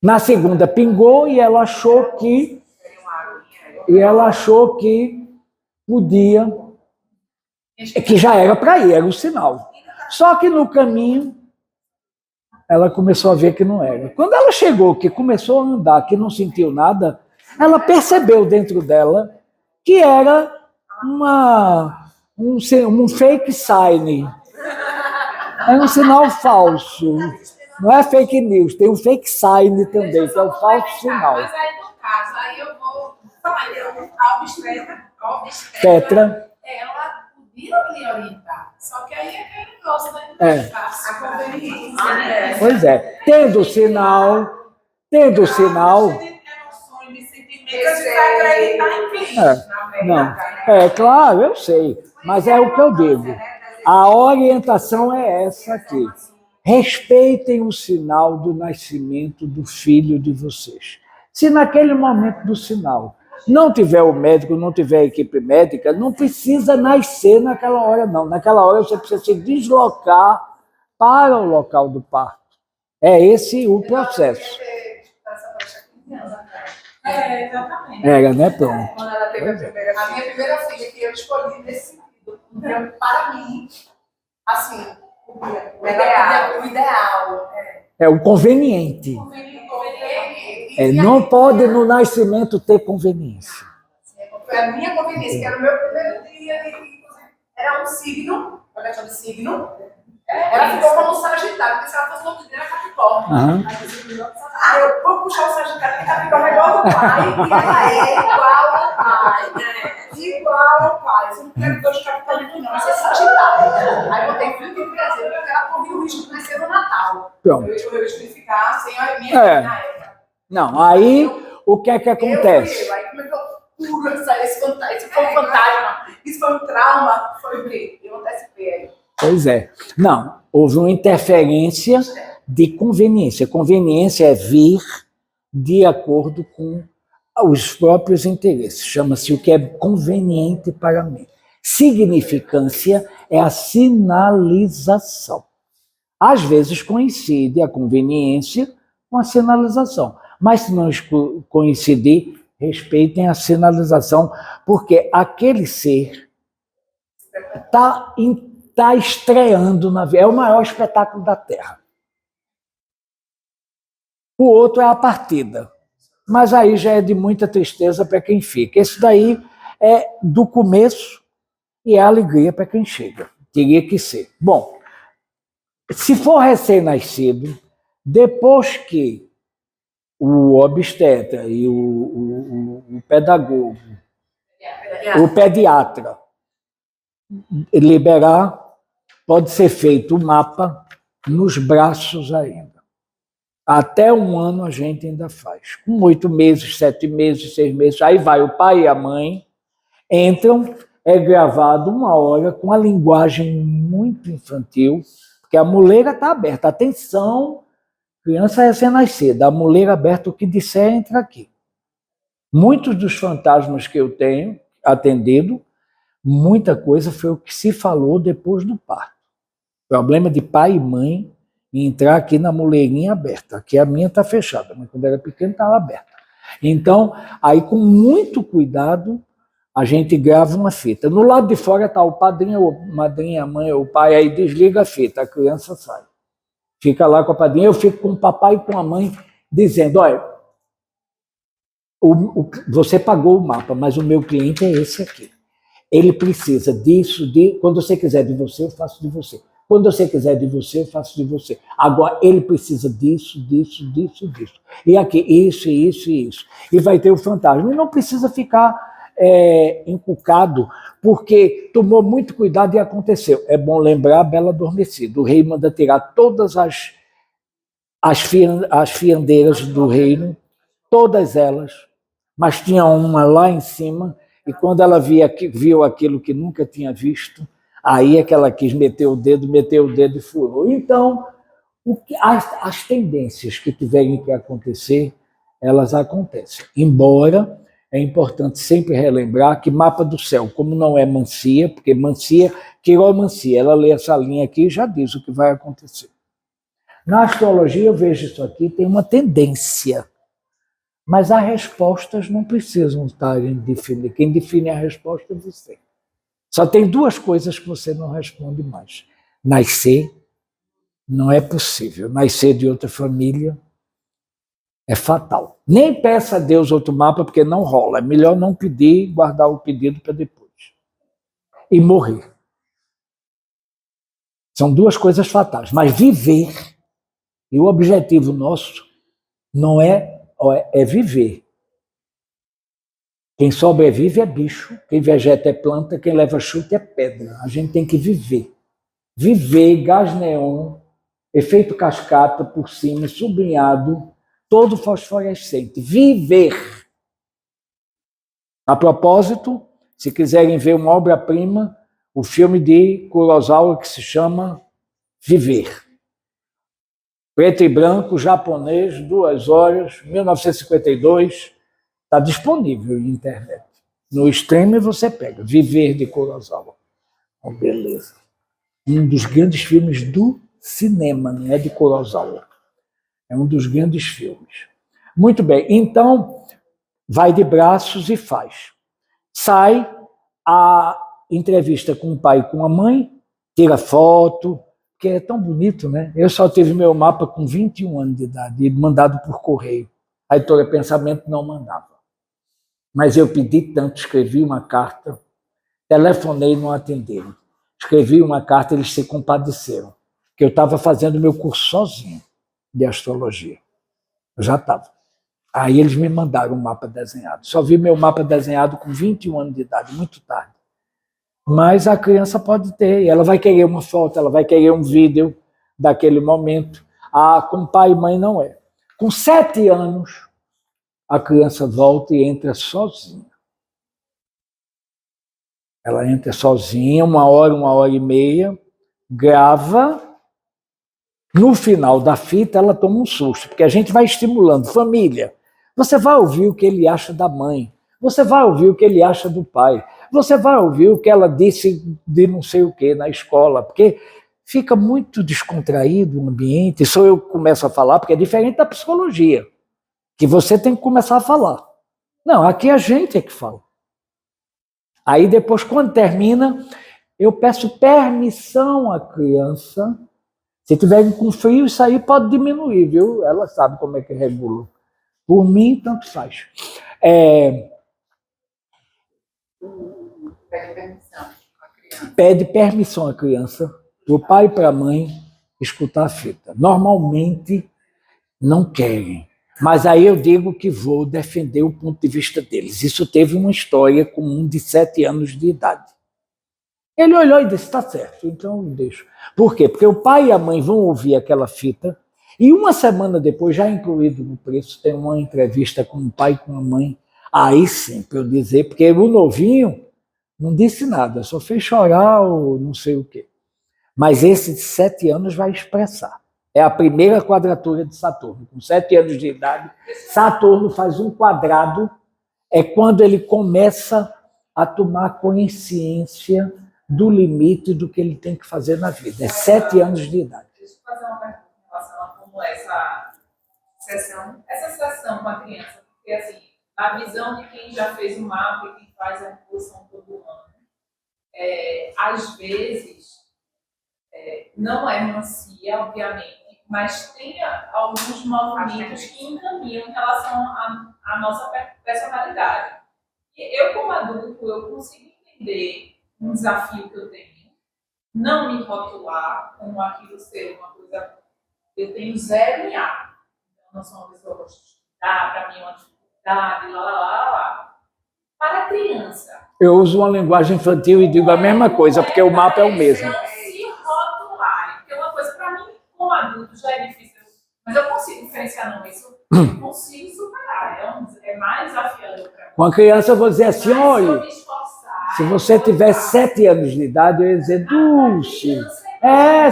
Na segunda pingou e ela achou que podia, que já era para ir, era o sinal. Só que no caminho ela começou a ver que não era. Quando ela chegou, que começou a andar, que não sentiu nada, ela percebeu dentro dela que era um fake sign. Era um sinal falso. Não é fake news, tem um fake sign também, que é o falso sinal. Mas aí, no caso, aí eu vou falar, a obstetra, ela podia lhe orientar, só que aí é aquele negócio, né? A conveniência. Pois é, tendo sinal, emoções, de sentimentos, você vai acreditar em quem? Não, claro, eu sei, mas é o que eu digo. A orientação é essa aqui. Respeitem o sinal do nascimento do filho de vocês. Se naquele momento do sinal não tiver o médico, não tiver a equipe médica, não precisa nascer naquela hora, não. Naquela hora você precisa se deslocar para o local do parto. É esse o processo. Exatamente. Era, né, pronto. Quando ela teve a minha primeira filha, que eu escolhi nesse sentido. Então, para mim, assim, o ideal. É o conveniente. Não pode no nascimento ter conveniência. Foi a minha conveniência, que era o meu primeiro dia, era um signo, uma questão de signo. Ela ficou como um Sagitário, porque se ela fosse outro dia, era Capricórnio. Eu puxar o Sagitário, porque Capricórnio é igual ao pai, e ela é igual ao pai, né? Igual ao pai. Você não quer dois Capricórnio, não, isso é Sagitário. Aí eu botei 30 de dezembro, porque ela corria o risco de nascer no Natal. Pronto. Eu risco de ficar sem a minha na época. Não, aí o que é que acontece? Aí como é que eu curo esse fantasma? Isso foi um fantasma, isso foi um trauma, foi o quê? Eu antecipei aí. Pois é. Não, houve uma interferência de conveniência. Conveniência é vir de acordo com os próprios interesses. Chama-se o que é conveniente para mim. Significância é a sinalização. Às vezes coincide a conveniência com a sinalização. Mas se não coincidir, respeitem a sinalização, porque aquele ser está estreando na vida. É o maior espetáculo da Terra. O outro é a partida. Mas aí já é de muita tristeza para quem fica. Esse daí é do começo e é alegria para quem chega. Teria que ser. Bom, se for recém-nascido, depois que o obstetra e o pedagogo, o pediatra liberar, pode ser feito o mapa nos braços ainda. Até 1 ano a gente ainda faz. Com 8 meses, 7 meses, 6 meses, aí vai o pai e a mãe, entram, é gravado 1 hora com a linguagem muito infantil, porque a muleira está aberta. Atenção, criança recém-nascida, a muleira aberta, o que disser entra aqui. Muitos dos fantasmas que eu tenho atendido, muita coisa foi o que se falou depois do parto. Problema de pai e mãe entrar aqui na muleirinha aberta. Aqui a minha está fechada, mas quando era pequena estava aberta. Então, aí com muito cuidado, a gente grava uma fita. No lado de fora está o padrinho, ou madrinha, a mãe ou o pai, aí desliga a fita, a criança sai. Fica lá com a padrinha, eu fico com o papai e com a mãe, dizendo, olha, você pagou o mapa, mas o meu cliente é esse aqui. Ele precisa disso, quando você quiser de você, eu faço de você. Quando você quiser de você, eu faço de você. Agora, ele precisa disso, disso, disso, disso. E aqui, isso, isso e isso. E vai ter o fantasma. E não precisa ficar encucado, porque tomou muito cuidado e aconteceu. É bom lembrar a Bela Adormecida. O rei manda tirar todas as fiandeiras do reino, todas elas, mas tinha uma lá em cima, e quando ela viu aquilo que nunca tinha visto, aí é que ela quis meteu o dedo e furou. Então, as tendências que tiverem que acontecer, elas acontecem. Embora é importante sempre relembrar que mapa do céu, como não é mancia, porque mancia, quiromancia, ela lê essa linha aqui e já diz o que vai acontecer. Na astrologia, eu vejo isso aqui, tem uma tendência, mas as respostas não precisam estar definidas. Quem define a resposta é você. Só tem 2 coisas que você não responde mais. Nascer não é possível. Nascer de outra família é fatal. Nem peça a Deus outro mapa, porque não rola. É melhor não pedir e guardar o pedido para depois. E morrer. São 2 coisas fatais. Mas viver, e o objetivo nosso não é viver. Quem sobrevive é bicho, quem vegeta é planta, quem leva chute é pedra. A gente tem que viver. Viver, gás neon, efeito cascata por cima, sublinhado, todo fosforescente. Viver. A propósito, se quiserem ver uma obra-prima, o filme de Kurosawa que se chama Viver. Preto e branco, japonês, 2 horas, 1952, está disponível na internet. No streaming você pega, Viver de Kurosawa. Oh, beleza. Um dos grandes filmes do cinema, não é de Kurosawa. É um dos grandes filmes. Muito bem, então, vai de braços e faz. Sai a entrevista com o pai e com a mãe, tira foto, que é tão bonito, né? Eu só tive meu mapa com 21 anos de idade, e mandado por correio. A editora Pensamento não mandava. Mas eu pedi tanto, escrevi uma carta, telefonei e não atenderam. Escrevi uma carta, eles se compadeceram, que eu estava fazendo meu curso sozinho de astrologia. Eu já estava. Aí eles me mandaram um mapa desenhado. Só vi meu mapa desenhado com 21 anos de idade, muito tarde. Mas a criança pode ter, ela vai querer uma foto, ela vai querer um vídeo daquele momento. Ah, com pai e mãe não é. Com 7 anos, a criança volta e entra sozinha. Ela entra sozinha, 1 hora e meia, grava. No final da fita, ela toma um susto, porque a gente vai estimulando. Família, você vai ouvir o que ele acha da mãe, você vai ouvir o que ele acha do pai, você vai ouvir o que ela disse de não sei o que na escola, porque fica muito descontraído o ambiente. Só eu começo a falar, porque é diferente da psicologia, que você tem que começar a falar. Não, aqui a gente é que fala. Aí depois, quando termina, eu peço permissão à criança. Se tiverem com frio, isso aí pode diminuir, viu? Ela sabe como é que regula. Por mim, tanto faz. Pede permissão à criança. Pede permissão à criança, para o pai e para a mãe, escutar a fita. Normalmente, não querem. Mas aí eu digo que vou defender o ponto de vista deles. Isso teve uma história com um de 7 anos de idade. Ele olhou e disse, está certo, então eu deixo. Por quê? Porque o pai e a mãe vão ouvir aquela fita e 1 semana depois, já incluído no preço, tem uma entrevista com o pai e com a mãe. Aí sim, para eu dizer, porque o novinho não disse nada, só fez chorar ou não sei o quê. Mas esse de 7 anos vai expressar. É a primeira quadratura de Saturno. Com 7 anos de idade, Saturno faz um quadrado, é quando ele começa a tomar consciência do limite do que ele tem que fazer na vida. É 7 anos de idade. Deixa eu fazer uma pergunta em relação a como essa sessão com a criança, porque assim, a visão de quem já fez o mapa e quem faz a revolução todo ano, às vezes, não é macia, obviamente, mas tem alguns movimentos que encaminham em relação à nossa personalidade. E eu, como adulto, eu consigo entender um desafio que eu tenho, não me rotular como aquilo ser uma coisa. Eu tenho 0 em A. Eu não sou uma pessoa que gosta de estudar, para mim é uma dificuldade, lá. Para a criança. Eu uso uma linguagem infantil e digo a mesma coisa, porque o mapa é o mesmo. Se rotularem, porque uma coisa para mim, como adulto, já é difícil, mas eu consigo diferenciar, não, isso eu consigo superar, é mais desafiador para mim. Com a criança eu vou dizer assim, olha, se você tiver 7 anos de idade, eu ia dizer, Dulce,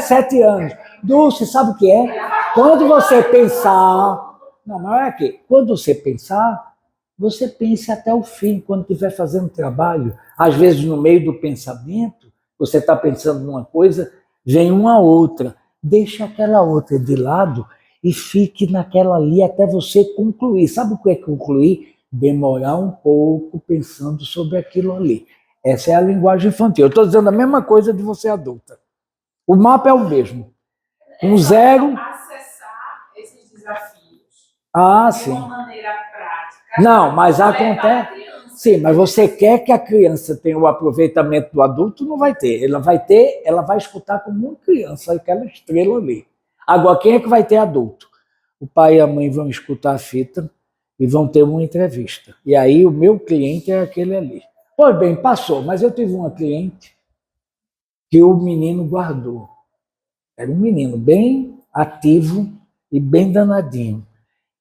7 anos. Dulce, sabe o que é? Quando você pensar, não, mas é que, quando você pensar, você pense até o fim, quando estiver fazendo trabalho. Às vezes, no meio do pensamento, você está pensando numa coisa, vem uma outra. Deixa aquela outra de lado e fique naquela ali até você concluir. Sabe o que é concluir? Demorar um pouco pensando sobre aquilo ali. Essa é a linguagem infantil. Eu estou dizendo a mesma coisa de você adulta. O mapa é o mesmo. Com 0... Acessar esses desafios sim. de uma maneira prática. Não, mas acontece... Sim, mas você quer que a criança tenha o aproveitamento do adulto? Não vai ter. Ela vai escutar como uma criança, aquela estrela ali. Agora, quem é que vai ter adulto? O pai e a mãe vão escutar a fita e vão ter uma entrevista. E aí o meu cliente é aquele ali. Pois bem, passou, mas eu tive uma cliente que o menino guardou. Era um menino bem ativo e bem danadinho.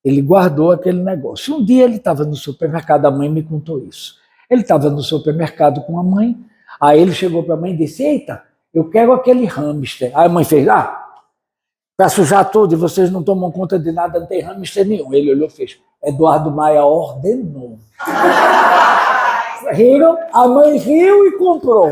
Ele guardou aquele negócio. Um dia ele estava no supermercado, a mãe me contou isso. Ele estava no supermercado com a mãe, aí ele chegou para a mãe e disse, eita, eu quero aquele hamster. Aí a mãe fez, para sujar tudo e vocês não tomam conta de nada, não tem hamster nenhum. Ele olhou e fez, Eduardo Maia ordenou. Riram, a mãe riu e comprou.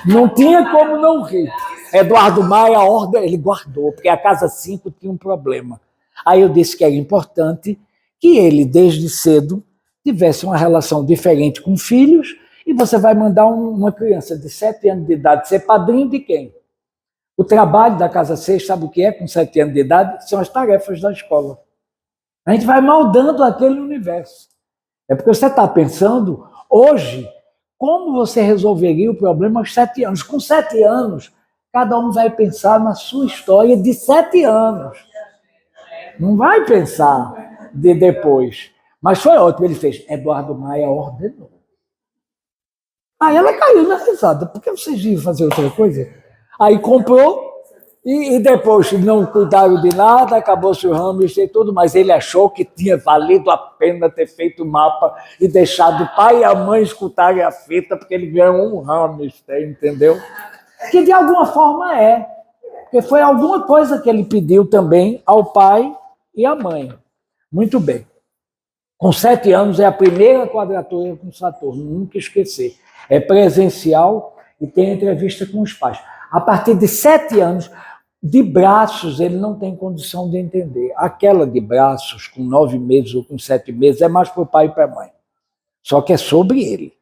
Não tinha como não rir. Eduardo Maia, ele guardou, porque a casa 5 tinha um problema. Aí eu disse que era importante que ele, desde cedo, tivesse uma relação diferente com filhos, e você vai mandar uma criança de 7 anos de idade ser padrinho de quem? O trabalho da Casa 6, sabe o que é com 7 anos de idade? São as tarefas da escola. A gente vai moldando aquele universo. É porque você está pensando, hoje, como você resolveria o problema aos 7 anos. Com 7 anos, cada um vai pensar na sua história de 7 anos. Não vai pensar de depois. Mas foi ótimo, ele fez. Eduardo Maia ordenou. Aí ela caiu na risada. Por que vocês iam fazer outra coisa? Aí comprou e depois não cuidaram de nada, acabou-se o hamster e tudo, mas ele achou que tinha valido a pena ter feito o mapa e deixado o pai e a mãe escutarem a fita, porque ele ganhou um hamster, entendeu? Que de alguma forma é. Porque foi alguma coisa que ele pediu também ao pai e à mãe. Muito bem. Com 7 anos é a primeira quadratura com Saturno, nunca esquecer. É presencial e tem entrevista com os pais. A partir de 7 anos, de braços, ele não tem condição de entender. Aquela de braços, com 9 meses ou com 7 meses, é mais para o pai e para a mãe. Só que é sobre ele.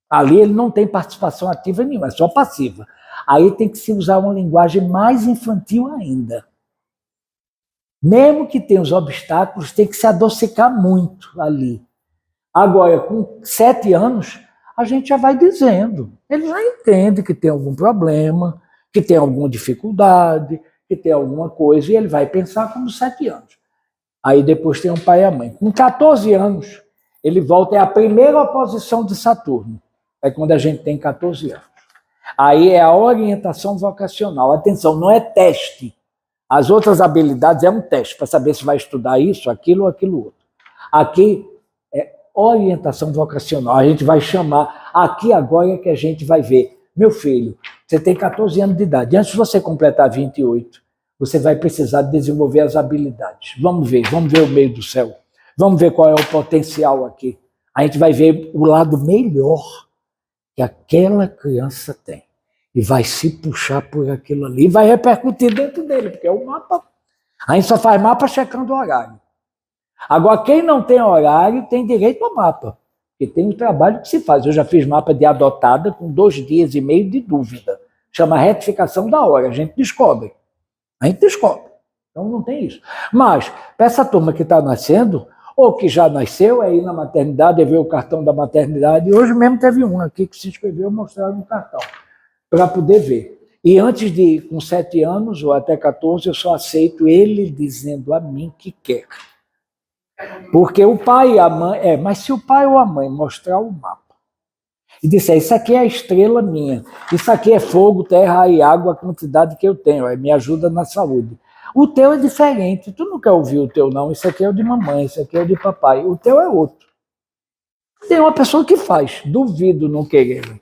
Ali ele não tem participação ativa nenhuma, é só passiva. Aí tem que se usar uma linguagem mais infantil ainda. Mesmo que tenha os obstáculos, tem que se adocicar muito ali. Agora, com 7 anos, a gente já vai dizendo. Ele já entende que tem algum problema, que tem alguma dificuldade, que tem alguma coisa, e ele vai pensar como 7 anos. Aí depois tem o pai e a mãe. Com 14 anos, ele volta, é a primeira oposição de Saturno. É quando a gente tem 14 anos. Aí é a orientação vocacional. Atenção, não é teste. As outras habilidades é um teste para saber se vai estudar isso, aquilo ou aquilo outro. Aqui é orientação vocacional. A gente vai chamar, aqui agora é que a gente vai ver. Meu filho, você tem 14 anos de idade. Antes de você completar 28, você vai precisar desenvolver as habilidades. Vamos ver o meio do céu. Vamos ver qual é o potencial aqui. A gente vai ver o lado melhor que aquela criança tem. E vai se puxar por aquilo ali. E vai repercutir dentro dele, porque é o mapa. A gente só faz mapa checando o horário. Agora, quem não tem horário tem direito ao mapa. Porque tem um trabalho que se faz. Eu já fiz mapa de adotada com 2 dias e meio de dúvida. Chama retificação da hora. A gente descobre. Então não tem isso. Mas, para essa turma que está nascendo, ou que já nasceu, é ir na maternidade, é ver o cartão da maternidade. E hoje mesmo teve um aqui que se inscreveu e mostraram um cartão para poder ver. E antes de ir com 7 anos, ou até 14, eu só aceito ele dizendo a mim que quer. Porque o pai e a mãe... mas se o pai ou a mãe mostrar o mapa e disser, isso aqui é a estrela minha, isso aqui é fogo, terra e água, a quantidade que eu tenho, aí me ajuda na saúde. O teu é diferente, tu não quer ouvir o teu não, isso aqui é o de mamãe, isso aqui é o de papai, o teu é outro. Tem uma pessoa que faz, duvido não querer.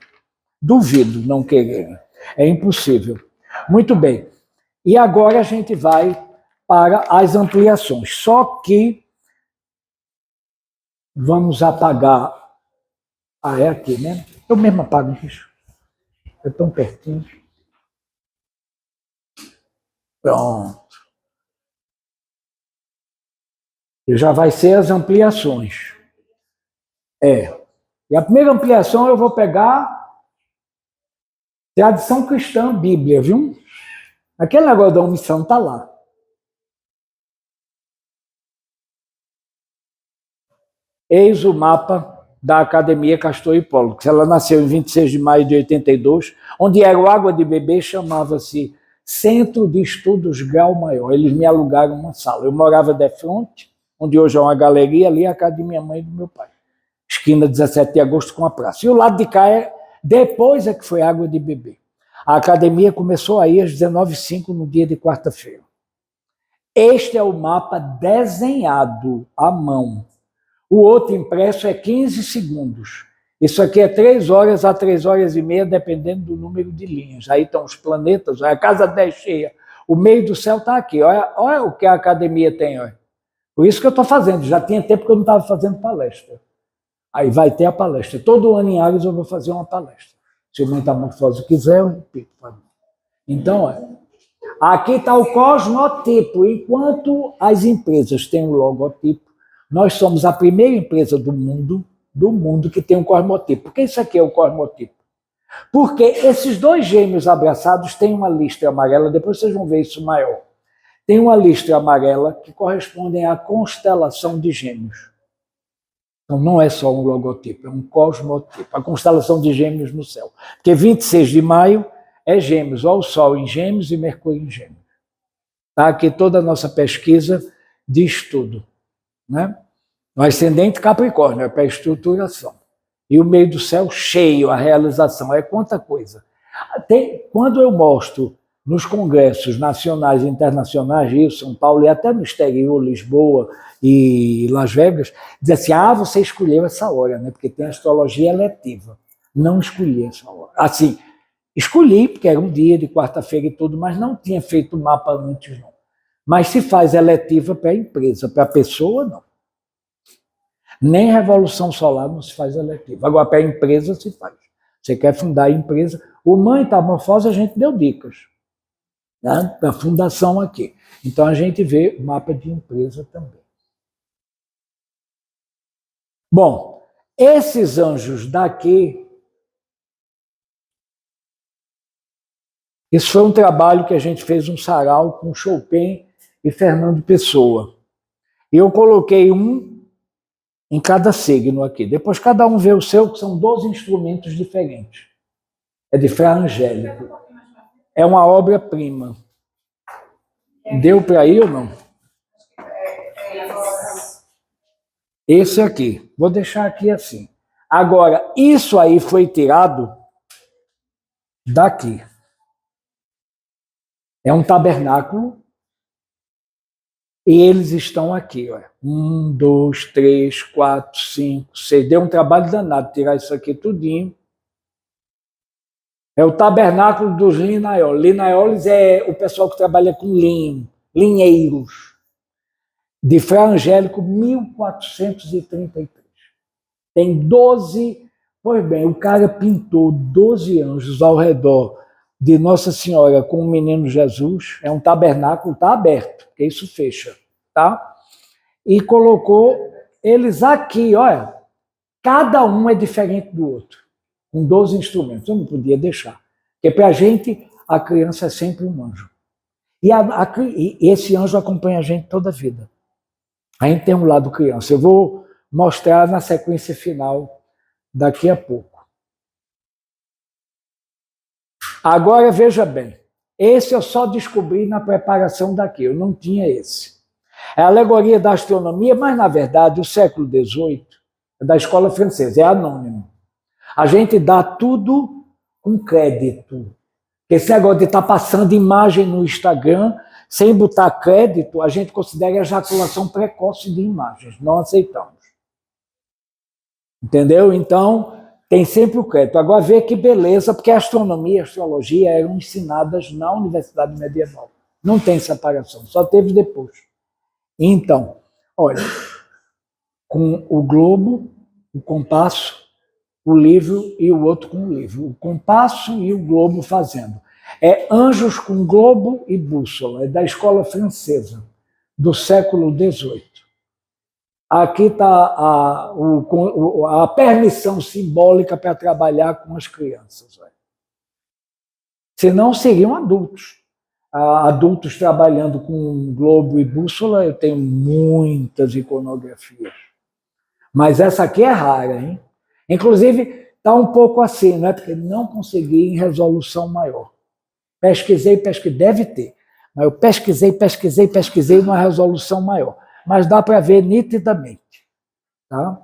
É impossível. Muito bem. E agora a gente vai para as ampliações. Só que vamos apagar. É aqui, né? Eu mesmo apago isso. É tão pertinho. Pronto. E já vai ser as ampliações. E a primeira ampliação eu vou pegar tradição cristã, Bíblia, viu? Aquele negócio da omissão está lá. Eis o mapa da Academia Castor e Hipólito. Ela nasceu em 26 de maio de 82, onde era o Água de Beber, chamava-se Centro de Estudos Grau Maior. Eles me alugaram uma sala. Eu morava de frente, onde hoje é uma galeria, ali é a casa de minha mãe e do meu pai. Esquina 17 de agosto com a praça. E o lado de cá depois é que foi Água de Beber. A academia começou aí às 19h05 no dia de quarta-feira. Este é o mapa desenhado à mão. O outro impresso é 15 segundos. Isso aqui é 3 horas a 3 horas e meia, dependendo do número de linhas. Aí estão os planetas, a casa 10 cheia. O meio do céu está aqui. Olha o que a academia tem. Olha. Por isso que eu estou fazendo. Já tinha tempo que eu não estava fazendo palestra. Aí vai ter a palestra. Todo ano em Ares eu vou fazer uma palestra. Se o Metamorfose quiser, eu repito. Então, aqui está o cosmotipo. Enquanto as empresas têm um logotipo, nós somos a primeira empresa do mundo que tem um cosmotipo. Por que isso aqui é o cosmotipo? Porque esses 2 gêmeos abraçados têm uma listra amarela, depois vocês vão ver isso maior. Tem uma listra amarela que corresponde à constelação de Gêmeos. Então não é só um logotipo, é um cosmotipo, a constelação de Gêmeos no céu. Porque 26 de maio é Gêmeos, olha o Sol em Gêmeos e Mercúrio em Gêmeos. Tá? Aqui toda a nossa pesquisa diz tudo. né? O ascendente Capricórnio é para a estruturação. E o meio do céu cheio, a realização. É quanta coisa. Quando eu mostro nos congressos nacionais e internacionais, Rio, São Paulo e até no exterior, Lisboa e Las Vegas, diz assim, você escolheu essa hora, né? Porque tem astrologia eletiva. Não escolhi essa hora. Assim, escolhi, porque era um dia de quarta-feira e tudo, mas não tinha feito o mapa antes, não. Mas se faz eletiva para a empresa, para a pessoa, não. Nem Revolução Solar não se faz eletiva. Agora, para a empresa se faz. Você quer fundar a empresa. O Mãe Metamorfose a gente deu dicas, né? Para a fundação aqui. Então a gente vê o mapa de empresa também. Bom, esses anjos daqui, isso foi um trabalho que a gente fez um sarau com Chopin e Fernando Pessoa. E eu coloquei um em cada signo aqui. Depois cada um vê o seu, que são 12 instrumentos diferentes. É de Fra Angélico. É uma obra-prima. Deu para ir ou não? Esse aqui. Vou deixar aqui assim. Agora, isso aí foi tirado daqui. É um tabernáculo. E eles estão aqui, ó. 1, 2, 3, 4, 5, 6. Deu um trabalho danado tirar isso aqui tudinho. É o tabernáculo dos linaioles. Linaioles é o pessoal que trabalha com linho, linheiros. De Fra Angélico, 1433. Tem 12. Pois bem, o cara pintou 12 anjos ao redor de Nossa Senhora com o menino Jesus. É um tabernáculo, está aberto, porque isso fecha, tá? E colocou eles aqui, olha. Cada um é diferente do outro, com 12 instrumentos. Eu não podia deixar. Porque para a gente, a criança é sempre um anjo. E esse anjo acompanha a gente toda a vida. A gente tem um lado criança. Eu vou mostrar na sequência final daqui a pouco. Agora, veja bem. Esse eu só descobri na preparação daqui. Eu não tinha esse. É a alegoria da astronomia, mas, na verdade, o século XVIII é da escola francesa. É anônimo. A gente dá tudo com crédito. Esse negócio de estar passando imagem no Instagram sem botar crédito, a gente considera ejaculação precoce de imagens. Não aceitamos. Entendeu? Então, tem sempre o crédito. Agora, vê que beleza, porque a astronomia e a astrologia eram ensinadas na Universidade Medieval. Não tem separação, só teve depois. Então, olha, com o globo, o compasso, o livro e o outro com o livro. O compasso e o globo fazendo. É Anjos com Globo e Bússola, é da escola francesa, do século XVIII. Aqui está a permissão simbólica para trabalhar com as crianças. Senão seriam adultos. Adultos trabalhando com globo e bússola, eu tenho muitas iconografias. Mas essa aqui é rara, hein? Inclusive, está um pouco assim, né? Porque não consegui em resolução maior. Pesquisei, deve ter. Mas eu pesquisei numa resolução maior. Mas dá para ver nitidamente. Tá?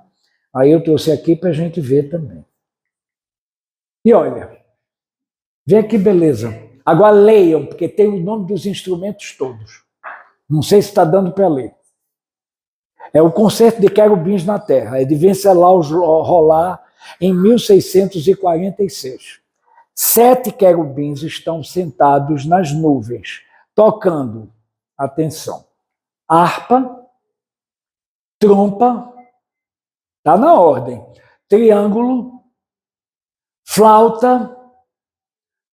Aí eu trouxe aqui para a gente ver também. E olha, vê que beleza. Agora leiam, porque tem o nome dos instrumentos todos. Não sei se está dando para ler. É o Concerto de Querubins na Terra, é de Venceslau Rollin, em 1646. 7 querubins estão sentados nas nuvens, tocando, atenção, harpa, trompa, está na ordem, triângulo, flauta,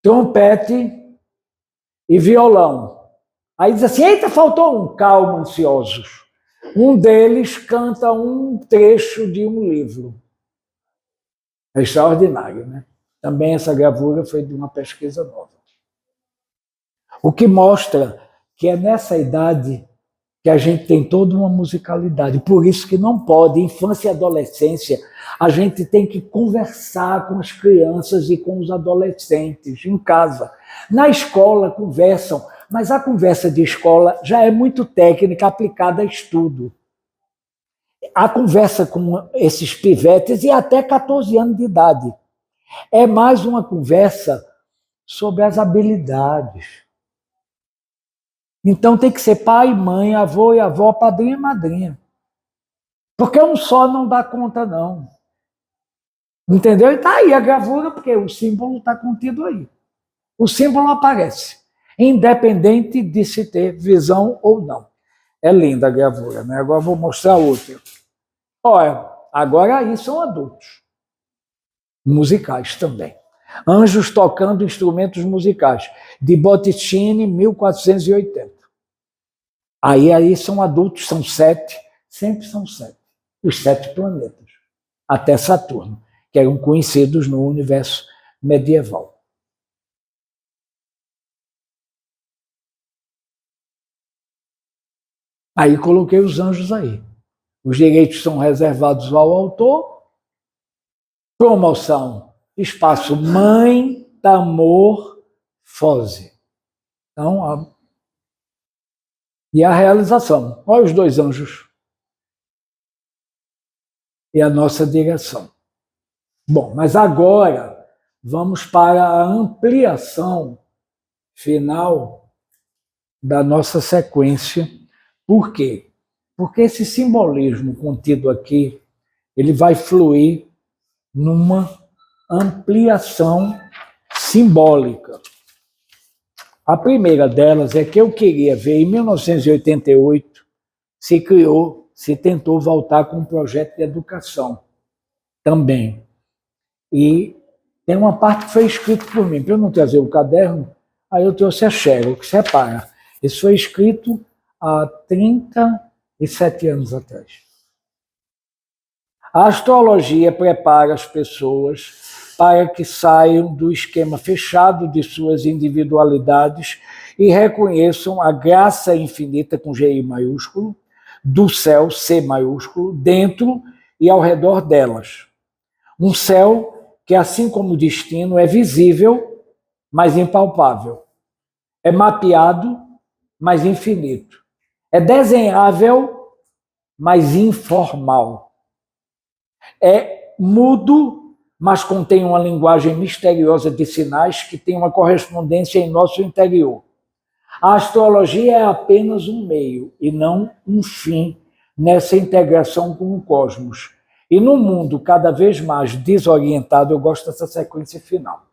trompete e violão. Aí diz assim, eita, faltou um. Calma, ansiosos. Um deles canta um trecho de um livro. É extraordinário, né? Também essa gravura foi de uma pesquisa nova. O que mostra que é nessa idade que a gente tem toda uma musicalidade. Por isso que não pode, infância e adolescência, a gente tem que conversar com as crianças e com os adolescentes em casa. Na escola conversam, mas a conversa de escola já é muito técnica aplicada a estudo. a conversa com esses pivetes e até 14 anos de idade. É mais uma conversa sobre as habilidades. Então tem que ser pai, mãe, avô e avó, padrinho e madrinha. Porque um só não dá conta, não. Entendeu? E está aí a gravura, porque o símbolo está contido aí. O símbolo aparece, independente de se ter visão ou não. É linda a gravura, né? Agora vou mostrar outra. Olha, agora aí são adultos. Musicais também. Anjos tocando instrumentos musicais, de Botticini, 1480. Aí são adultos, são 7, sempre são 7. Os 7 planetas, até Saturno, que eram conhecidos no universo medieval. Aí coloquei os anjos aí. Os direitos são reservados ao autor. Promoção, espaço Mãe Tamor Fose. Então, e a realização. Olha os 2 anjos. E a nossa direção. Bom, mas agora vamos para a ampliação final da nossa sequência. Por quê? Porque esse simbolismo contido aqui, ele vai fluir numa ampliação simbólica. A primeira delas é que eu queria ver, em 1988, se tentou voltar com um projeto de educação também. E tem uma parte que foi escrita por mim. Para eu não trazer o caderno, aí eu trouxe a Xerox, separa. Isso foi escrito há 37 anos atrás. A astrologia prepara as pessoas para que saiam do esquema fechado de suas individualidades e reconheçam a graça infinita, com GI maiúsculo, do céu, C maiúsculo, dentro e ao redor delas. Um céu que, assim como o destino, é visível, mas impalpável. É mapeado, mas infinito. É desenhável, mas informal. É mudo, mas contém uma linguagem misteriosa de sinais que tem uma correspondência em nosso interior. A astrologia é apenas um meio e não um fim nessa integração com o cosmos. E num mundo cada vez mais desorientado, eu gosto dessa sequência final.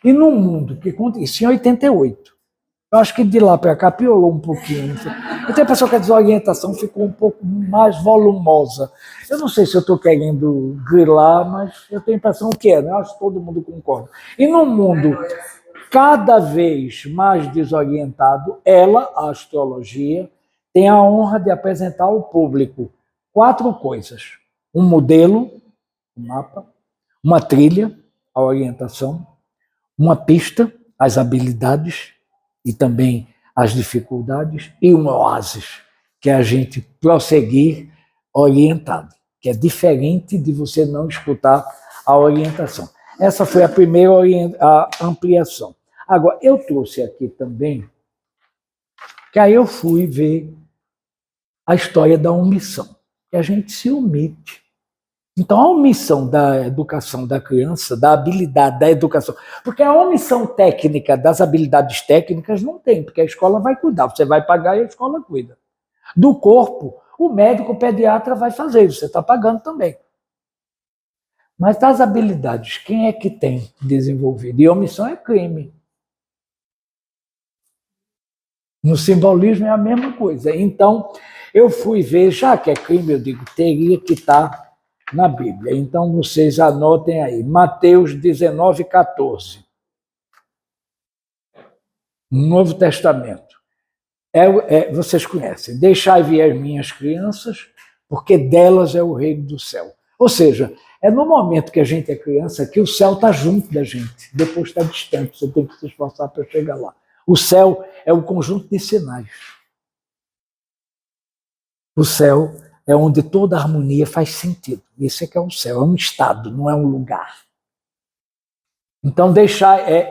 E num mundo que... Isso em 88. Eu acho que de lá para cá piorou um pouquinho. Eu tenho a impressão que a desorientação ficou um pouco mais volumosa. Eu não sei se eu estou querendo grilar, mas eu tenho a impressão que é, né? Eu acho que todo mundo concorda. E num mundo cada vez mais desorientado, ela, a astrologia, tem a honra de apresentar ao público 4 coisas. Um modelo, um mapa, uma trilha, a orientação, uma pista, as habilidades e também as dificuldades, e um oásis, que é a gente prosseguir orientado, que é diferente de você não escutar a orientação. Essa foi a primeira ampliação. Agora, eu trouxe aqui também, que aí eu fui ver a história da omissão, que a gente se omite. Então, a omissão da educação da criança, da habilidade da educação, porque a omissão técnica das habilidades técnicas não tem, porque a escola vai cuidar, você vai pagar e a escola cuida. Do corpo, o médico, o pediatra vai fazer, você está pagando também. Mas das habilidades, quem é que tem desenvolvido? E omissão é crime. No simbolismo é a mesma coisa. Então, eu fui ver, já que é crime, eu digo, teria que estar na Bíblia. Então, vocês anotem aí. Mateus 19, 14. Novo Testamento. Vocês conhecem. Deixai vir minhas crianças, porque delas é o reino do céu. Ou seja, é no momento que a gente é criança que o céu está junto da gente. Depois está distante, você tem que se esforçar para chegar lá. O céu é um conjunto de sinais. O céu é onde toda harmonia faz sentido. Isso é que é o céu, é um estado, não é um lugar. Então,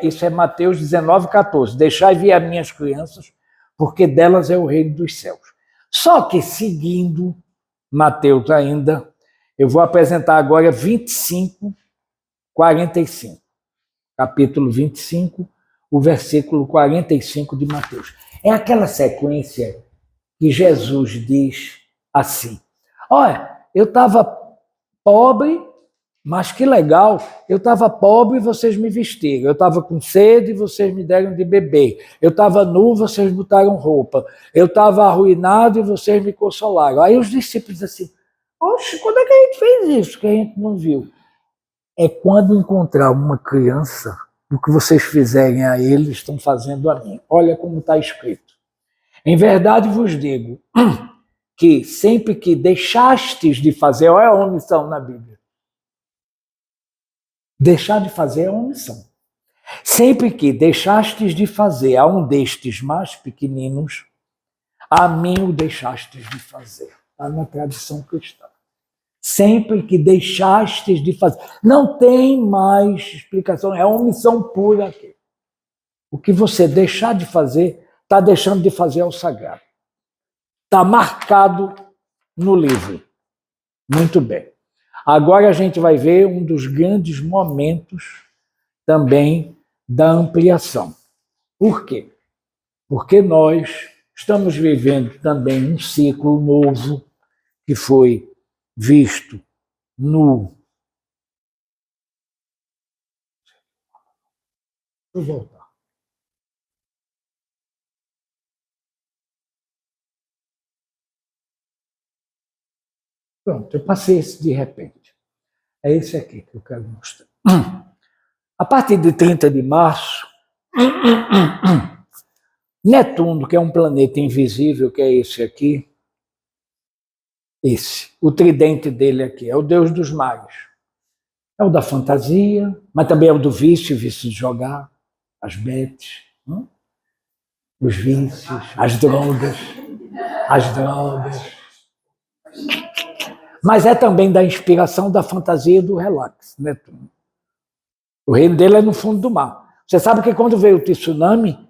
isso é Mateus 19, 14. Deixai vir as minhas crianças, porque delas é o reino dos céus. Só que seguindo Mateus ainda. Eu vou apresentar agora 25, 45. Capítulo 25, o versículo 45 de Mateus. É aquela sequência que Jesus diz assim: olha, eu estava pobre, mas que legal, eu estava pobre e vocês me vestiram, eu estava com sede e vocês me deram de beber, eu estava nu, vocês botaram roupa, eu estava arruinado e vocês me consolaram. Aí os discípulos assim, oxe, quando é que a gente fez isso que a gente não viu? É quando encontrar uma criança, o que vocês fizerem a ele, estão fazendo a mim. Olha como está escrito. Em verdade vos digo que sempre que deixastes de fazer, olha a omissão na Bíblia, deixar de fazer é omissão. Sempre que deixastes de fazer a um destes mais pequeninos, a mim o deixastes de fazer. Está na tradição cristã. Sempre que deixastes de fazer. Não tem mais explicação, é omissão pura aqui. O que você deixar de fazer, está deixando de fazer ao sagrado. Está marcado no livro. Muito bem. Agora a gente vai ver um dos grandes momentos também da ampliação. Por quê? Porque nós estamos vivendo também um ciclo novo que foi visto no... Vou voltar. Pronto, eu passei esse de repente. É esse aqui que eu quero mostrar. A partir de 30 de março, Netuno, que é um planeta invisível, que é esse aqui, o tridente dele aqui, é o deus dos mares. É o da fantasia, mas também é o do vício de jogar, as betes, os vícios, as drogas. Mas é também da inspiração, da fantasia e do relax, Netuno. O reino dele é no fundo do mar. Você sabe que quando veio o tsunami,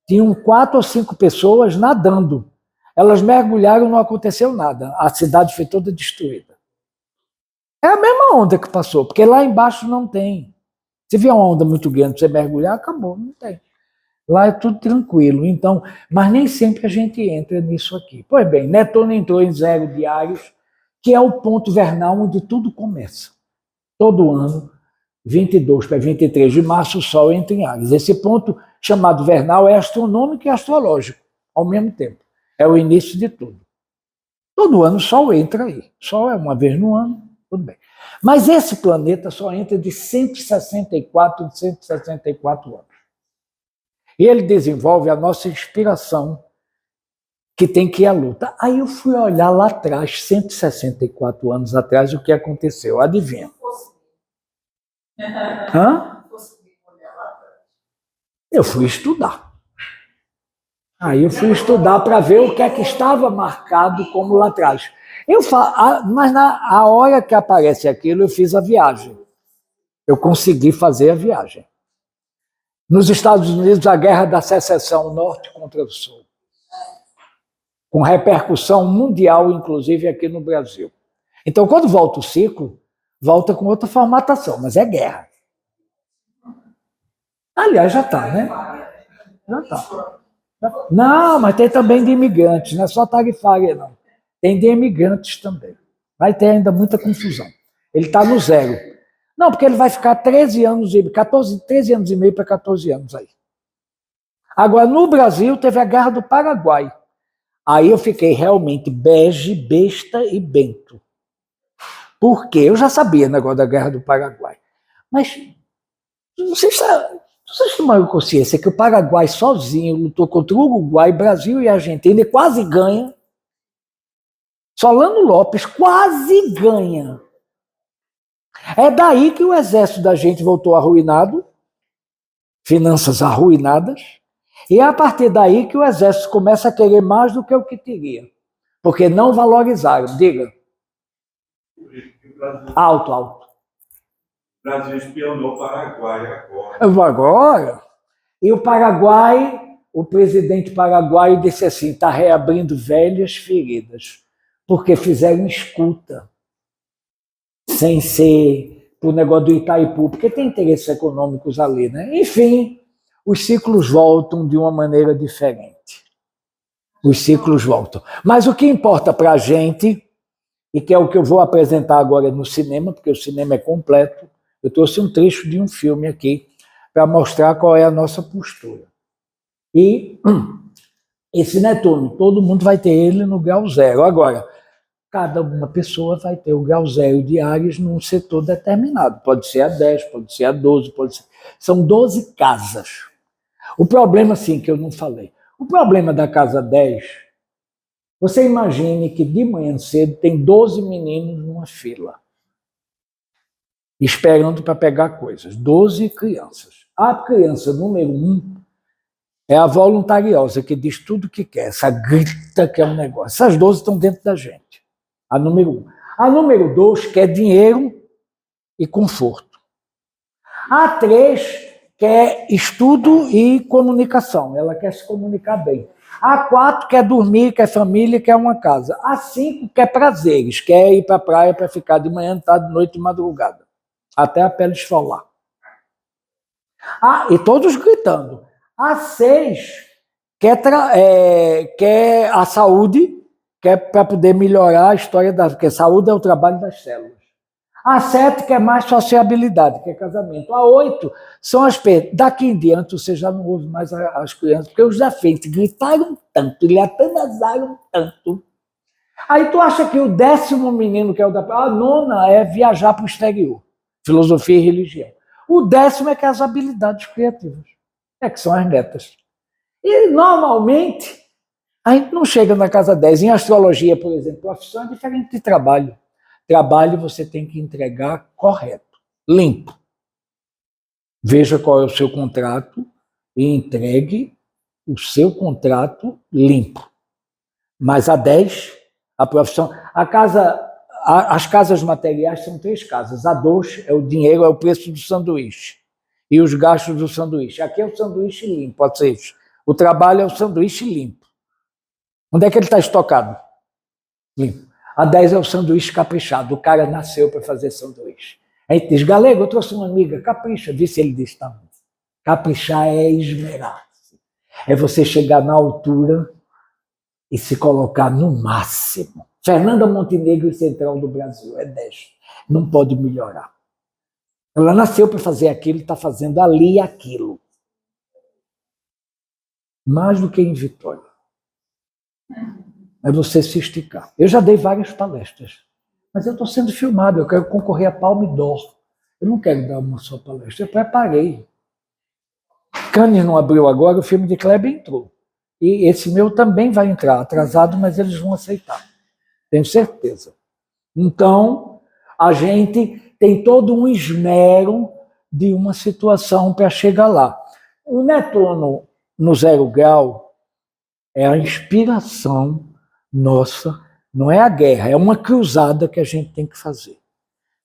tinham 4 ou 5 pessoas nadando. Elas mergulharam, não aconteceu nada. A cidade foi toda destruída. É a mesma onda que passou, porque lá embaixo não tem. Se vier uma onda muito grande, você mergulhar, acabou, não tem. Lá é tudo tranquilo. Então, mas nem sempre a gente entra nisso aqui. Pois bem, Netuno entrou em 0 de Áries, que é o ponto vernal onde tudo começa. Todo ano, 22 para 23 de março, o Sol entra em Áries. Esse ponto, chamado vernal, é astronômico e astrológico, ao mesmo tempo. É o início de tudo. Todo ano o Sol entra aí. O Sol é uma vez no ano, tudo bem. Mas esse planeta só entra de 164 anos. E ele desenvolve a nossa inspiração, que tem que ir à luta. Aí eu fui olhar lá atrás, 164 anos atrás, o que aconteceu. Adivinha? Hã? Eu fui estudar. Aí eu fui estudar para ver o que é que estava marcado como lá atrás. Mas na hora que aparece aquilo, eu fiz a viagem. Eu consegui fazer a viagem. Nos Estados Unidos, a guerra da secessão norte contra o sul, com repercussão mundial, inclusive aqui no Brasil. Então, quando volta o ciclo, volta com outra formatação, mas é guerra. Aliás, já está, né? Já está. Não, mas tem também de imigrantes, não é só tarifária, não. Tem de imigrantes também. Vai ter ainda muita confusão. Ele está no 0. Não, porque ele vai ficar 13 anos e meio para 14 anos aí. Agora, no Brasil, teve a Guerra do Paraguai. Aí eu fiquei realmente bege, besta e bento. Por quê? Eu já sabia o negócio da Guerra do Paraguai. Mas vocês tomaram consciência que o Paraguai sozinho lutou contra o Uruguai, Brasil e Argentina e quase ganha. Solano Lopes quase ganha. É daí que o exército da gente voltou arruinado, finanças arruinadas, e é a partir daí que o exército começa a querer mais do que o que teria, porque não valorizaram. Diga. Alto. O Brasil espionou o Paraguai agora. Agora. E o Paraguai, o presidente paraguaio disse assim, está reabrindo velhas feridas. porque fizeram escuta, sem ser por negócio do Itaipu, porque tem interesses econômicos ali, né? Enfim, os ciclos voltam de uma maneira diferente. Os ciclos voltam. Mas o que importa para a gente, e que é o que eu vou apresentar agora no cinema, porque o cinema é completo, eu trouxe um trecho de um filme aqui para mostrar qual é a nossa postura. E esse Netuno, todo mundo vai ter ele no grau zero. Agora, cada uma pessoa vai ter o grau zero de Áries num setor determinado. Pode ser a 10, pode ser a 12, pode ser... São 12 casas. O problema, sim, que eu não falei. O problema da casa 10, você imagine que de manhã cedo tem 12 meninos numa fila, esperando para pegar coisas. 12 crianças. A criança número 1 é a voluntariosa, que diz tudo o que quer, essa grita que é um negócio. Essas 12 estão dentro da gente. A número 1. A número 2 quer dinheiro e conforto. A 3 quer estudo e comunicação, ela quer se comunicar bem. A 4 quer dormir, quer família, quer uma casa. A 5 quer prazeres, quer ir para a praia para ficar de manhã, tarde, noite e madrugada, até a pele esfolar. E todos gritando. A 6 quer a saúde, quer para poder melhorar a história porque saúde é o trabalho das células. A 7 quer mais sociabilidade, que é casamento. A 8 são as perdas. Daqui em diante você já não ouve mais as crianças, porque os da frente gritaram tanto, lhe apenazaram tanto. Aí tu acha que o 10º menino, que é o da... A 9ª é viajar para o exterior, filosofia e religião. O 10º é que é as habilidades criativas, que são as netas. E normalmente a gente não chega na casa 10. Em astrologia, por exemplo, profissão é diferente de trabalho. Trabalho você tem que entregar correto, limpo. Veja qual é o seu contrato e entregue o seu contrato limpo. Mas a 10, a profissão... As casas materiais são 3 casas. A 2 é o dinheiro, é o preço do sanduíche. E os gastos do sanduíche. Aqui é o sanduíche limpo, ou seja, o trabalho é o sanduíche limpo. Onde é que ele está estocado? Limpo. A 10 é o sanduíche caprichado. O cara nasceu para fazer sanduíche. Aí diz, Galego, eu trouxe uma amiga, capricha. Vê se ele diz, tá. Caprichar é esmerar-se. É você chegar na altura e se colocar no máximo. Fernanda Montenegro, Central do Brasil, é 10. Não pode melhorar. Ela nasceu para fazer aquilo, está fazendo ali aquilo. Mais do que em Vitória. É você se esticar. Eu já dei várias palestras, mas eu estou sendo filmado, eu quero concorrer a Palme d'Or. Eu não quero dar uma só palestra, eu preparei. Cannes não abriu agora, o filme de Kleber entrou. E esse meu também vai entrar, atrasado, mas eles vão aceitar. Tenho certeza. Então, a gente tem todo um esmero de uma situação para chegar lá. O Netuno no 0 grau é a inspiração nossa, não é a guerra, é uma cruzada que a gente tem que fazer.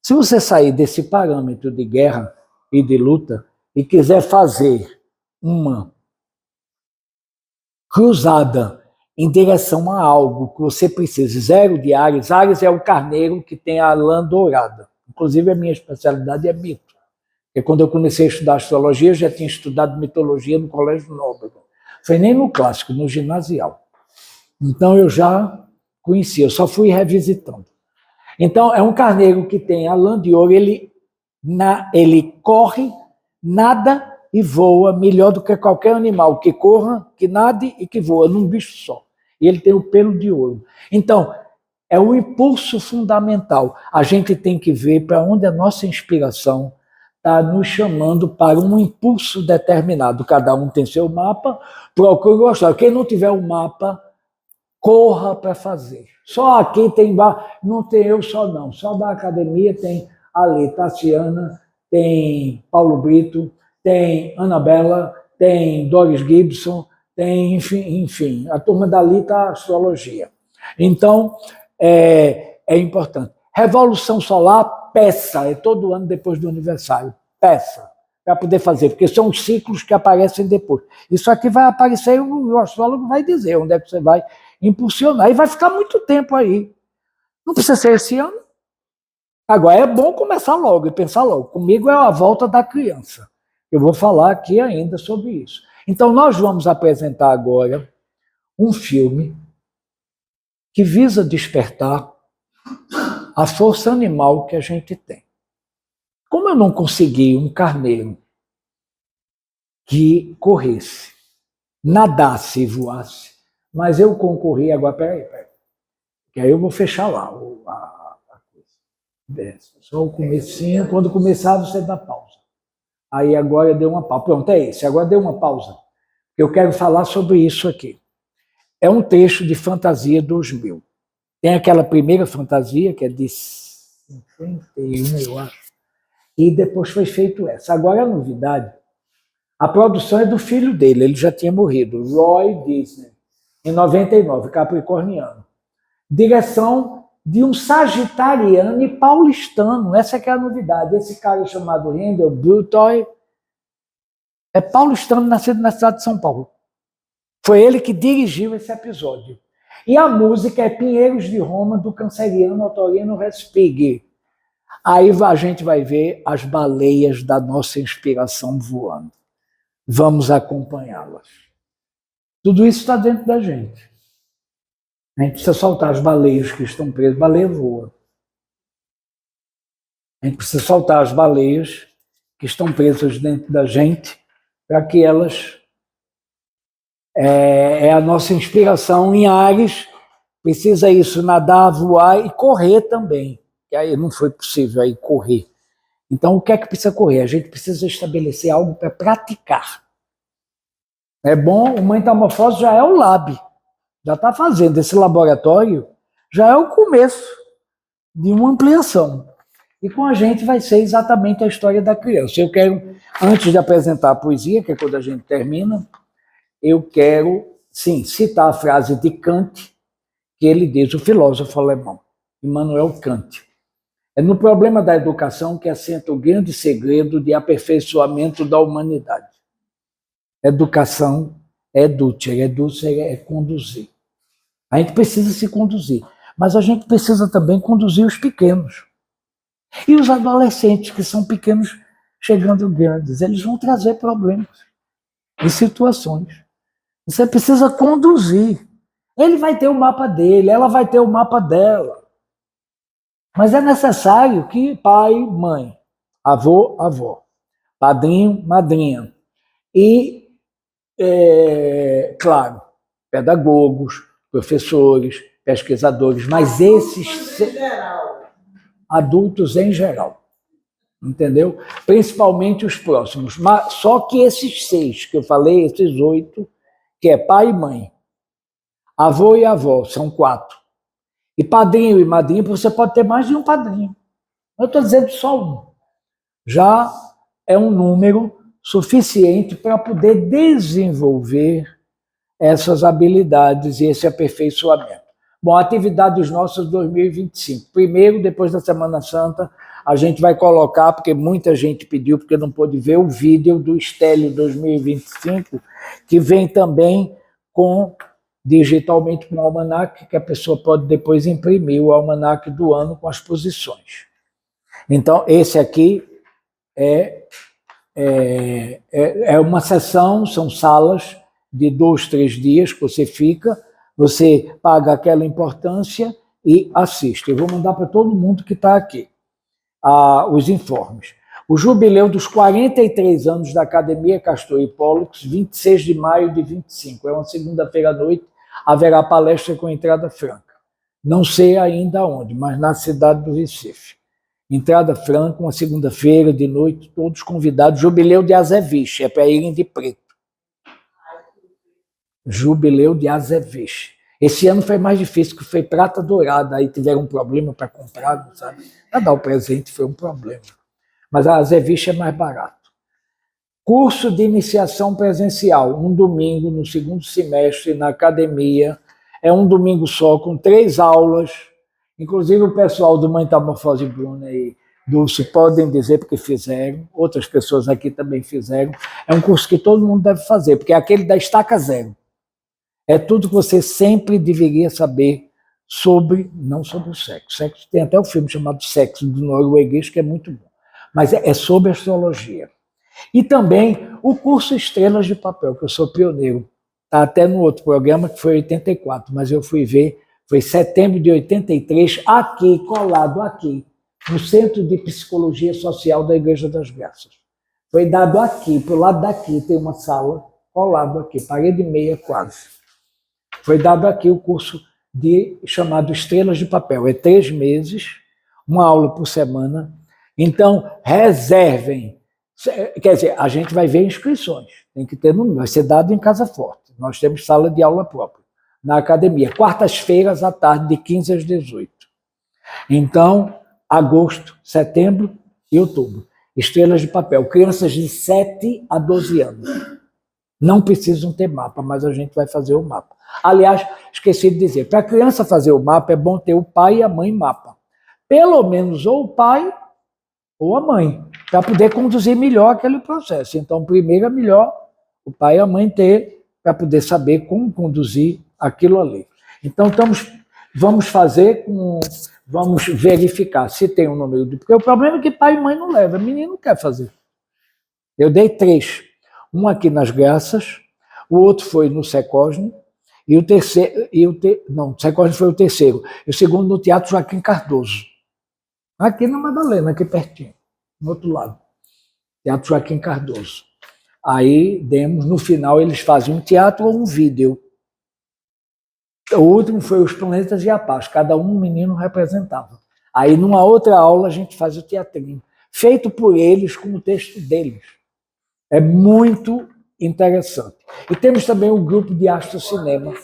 Se você sair desse parâmetro de guerra e de luta e quiser fazer uma cruzada em direção a algo que você precisa, 0 de Áries. Áries é o carneiro que tem a lã dourada. Inclusive, a minha especialidade é mito. Porque quando eu comecei a estudar astrologia, eu já tinha estudado mitologia no Colégio Nóbrega. Foi nem no clássico, no ginasial. Então, eu já conhecia, eu só fui revisitando. Então, é um carneiro que tem a lã de ouro, ele corre, nada e voa melhor do que qualquer animal que corra, que nade e que voa num bicho só. E ele tem o pelo de ouro. Então, é o impulso fundamental. A gente tem que ver para onde a nossa inspiração está nos chamando para um impulso determinado. Cada um tem seu mapa, procure gostar. Quem não tiver um mapa, corra para fazer. Só aqui tem, não tem eu só não, só da academia tem ali Tassiana, tem Paulo Brito, tem Anabela, tem Doris Gibson, tem, enfim, a turma dali está astrologia. Então, é importante. Revolução solar, peça, é todo ano depois do aniversário, peça, para poder fazer, porque são os ciclos que aparecem depois. Isso aqui vai aparecer e o astrólogo vai dizer onde é que você vai impulsionar, e vai ficar muito tempo aí. Não precisa ser esse ano. Agora, é bom começar logo e pensar logo. Comigo é a volta da criança. Eu vou falar aqui ainda sobre isso. Então, nós vamos apresentar agora um filme que visa despertar a força animal que a gente tem. Como eu não consegui um carneiro que corresse, nadasse e voasse, mas eu concorri agora, peraí, que aí eu vou fechar lá a coisa. Só o comecinho, quando começar você dá pausa. Aí agora deu uma pausa. Pronto, é esse, agora deu uma pausa. Eu quero falar sobre isso aqui. É um trecho de Fantasia 2000. Tem aquela primeira fantasia, que é de 51, eu acho, e depois foi feito essa. Agora a novidade, a produção é do filho dele, ele já tinha morrido, Roy Disney, em 99, capricorniano. Direção de um sagitariano e paulistano, essa que é a novidade. Esse cara chamado Rendel Brutoy é paulistano, nascido na cidade de São Paulo. Foi ele que dirigiu esse episódio. E a música é Pinheiros de Roma, do canceriano Otorino Respighi. Aí a gente vai ver as baleias da nossa inspiração voando. Vamos acompanhá-las. Tudo isso está dentro da gente. A gente precisa soltar as baleias que estão presas. Baleia voa. A gente precisa soltar as baleias que estão presas dentro da gente para que elas... É a nossa inspiração em Ares. Precisa isso, nadar, voar e correr também. Que aí não foi possível aí correr. Então, o que é que precisa correr? A gente precisa estabelecer algo para praticar. É bom, o Metamorfose já é o lab. Já está fazendo esse laboratório, já é o começo de uma ampliação. E com a gente vai ser exatamente a história da criança. Eu quero, antes de apresentar a poesia, que é quando a gente termina, eu quero, sim, citar a frase de Kant, que ele diz, o filósofo alemão, Immanuel Kant. É no problema da educação que assenta o grande segredo de aperfeiçoamento da humanidade. Educação é educere é conduzir. A gente precisa se conduzir, mas a gente precisa também conduzir os pequenos. E os adolescentes, que são pequenos chegando grandes, eles vão trazer problemas e situações. Você precisa conduzir. Ele vai ter o mapa dele, ela vai ter o mapa dela. Mas é necessário que pai, mãe, avô, avó, padrinho, madrinha e, claro, pedagogos, professores, pesquisadores, mas esses adultos em geral, entendeu? Principalmente os próximos. Mas só que esses 6 que eu falei, esses 8, que é pai e mãe, avô e avó, são 4. E padrinho e madrinha, você pode ter mais de um padrinho. Eu estou dizendo só um. Já é um número suficiente para poder desenvolver essas habilidades e esse aperfeiçoamento. Bom, atividades nossas 2025. Primeiro, depois da Semana Santa, a gente vai colocar, porque muita gente pediu, porque não pôde ver, o vídeo do Estélio 2025, que vem também digitalmente com o almanaque, que a pessoa pode depois imprimir o almanaque do ano com as posições. Então, esse aqui é uma sessão, são salas de 2, 3 dias que você fica, você paga aquela importância e assiste. Eu vou mandar para todo mundo que está aqui os informes. O jubileu dos 43 anos da Academia Castor e Pollux, 26 de maio de 25. É uma segunda-feira à noite, haverá palestra com entrada franca. Não sei ainda onde, mas na cidade do Recife. Entrada franca, uma segunda-feira de noite, todos convidados. Jubileu de Azeviche, é para irem de preto. Jubileu de Azeviche. Esse ano foi mais difícil, que foi prata dourada, aí tiveram um problema para comprar, sabe? Para dar o presente foi um problema. Mas a Azeviche é mais barato. Curso de iniciação presencial, um domingo no segundo semestre na academia. É um domingo só, com 3 aulas. Inclusive o pessoal do Metamorfose Bruna e Dulce podem dizer porque fizeram, outras pessoas aqui também fizeram. É um curso que todo mundo deve fazer, porque é aquele da estaca zero. É tudo que você sempre deveria saber não sobre o sexo. Sexo tem até um filme chamado Sexo, do norueguês, que é muito bom. Mas é sobre astrologia. E também o curso Estrelas de Papel, que eu sou pioneiro. Está até no outro programa, que foi 84, mas eu fui ver, foi setembro de 83, aqui, colado aqui, no Centro de Psicologia Social da Igreja das Graças. Foi dado aqui, para o lado daqui, tem uma sala, colado aqui, parede e meia quase. Foi dado aqui o curso chamado Estrelas de Papel. É 3 meses, uma aula por semana. Então, reservem. Quer dizer, a gente vai ver inscrições. Tem que ter número, vai ser dado em Casa Forte. Nós temos sala de aula própria, na academia. Quartas-feiras à tarde, de 15 às 18. Então, agosto, setembro e outubro. Estrelas de Papel. Crianças de 7 a 12 anos. Não precisam ter mapa, mas a gente vai fazer o mapa. Aliás, esqueci de dizer, para a criança fazer o mapa é bom ter o pai e a mãe mapa. Pelo menos ou o pai ou a mãe, para poder conduzir melhor aquele processo. Então, primeiro é melhor o pai e a mãe ter, para poder saber como conduzir aquilo ali. Então, vamos verificar se tem um número de... Porque o problema é que pai e mãe não levam, o menino não quer fazer. Eu dei 3. Um aqui nas Graças, o outro foi no Secosne, e o terceiro... Não, o Secosne foi o terceiro. E o segundo no Teatro Joaquim Cardoso. Aqui na Madalena, aqui pertinho, no outro lado. Teatro Joaquim Cardoso. Aí demos, no final, eles fazem um teatro ou um vídeo. O último foi Os Planetas e a Paz, cada um menino representava. Aí, numa outra aula, a gente faz o teatrinho, feito por eles, com o texto deles. É muito interessante. E temos também o grupo de Astrocinema.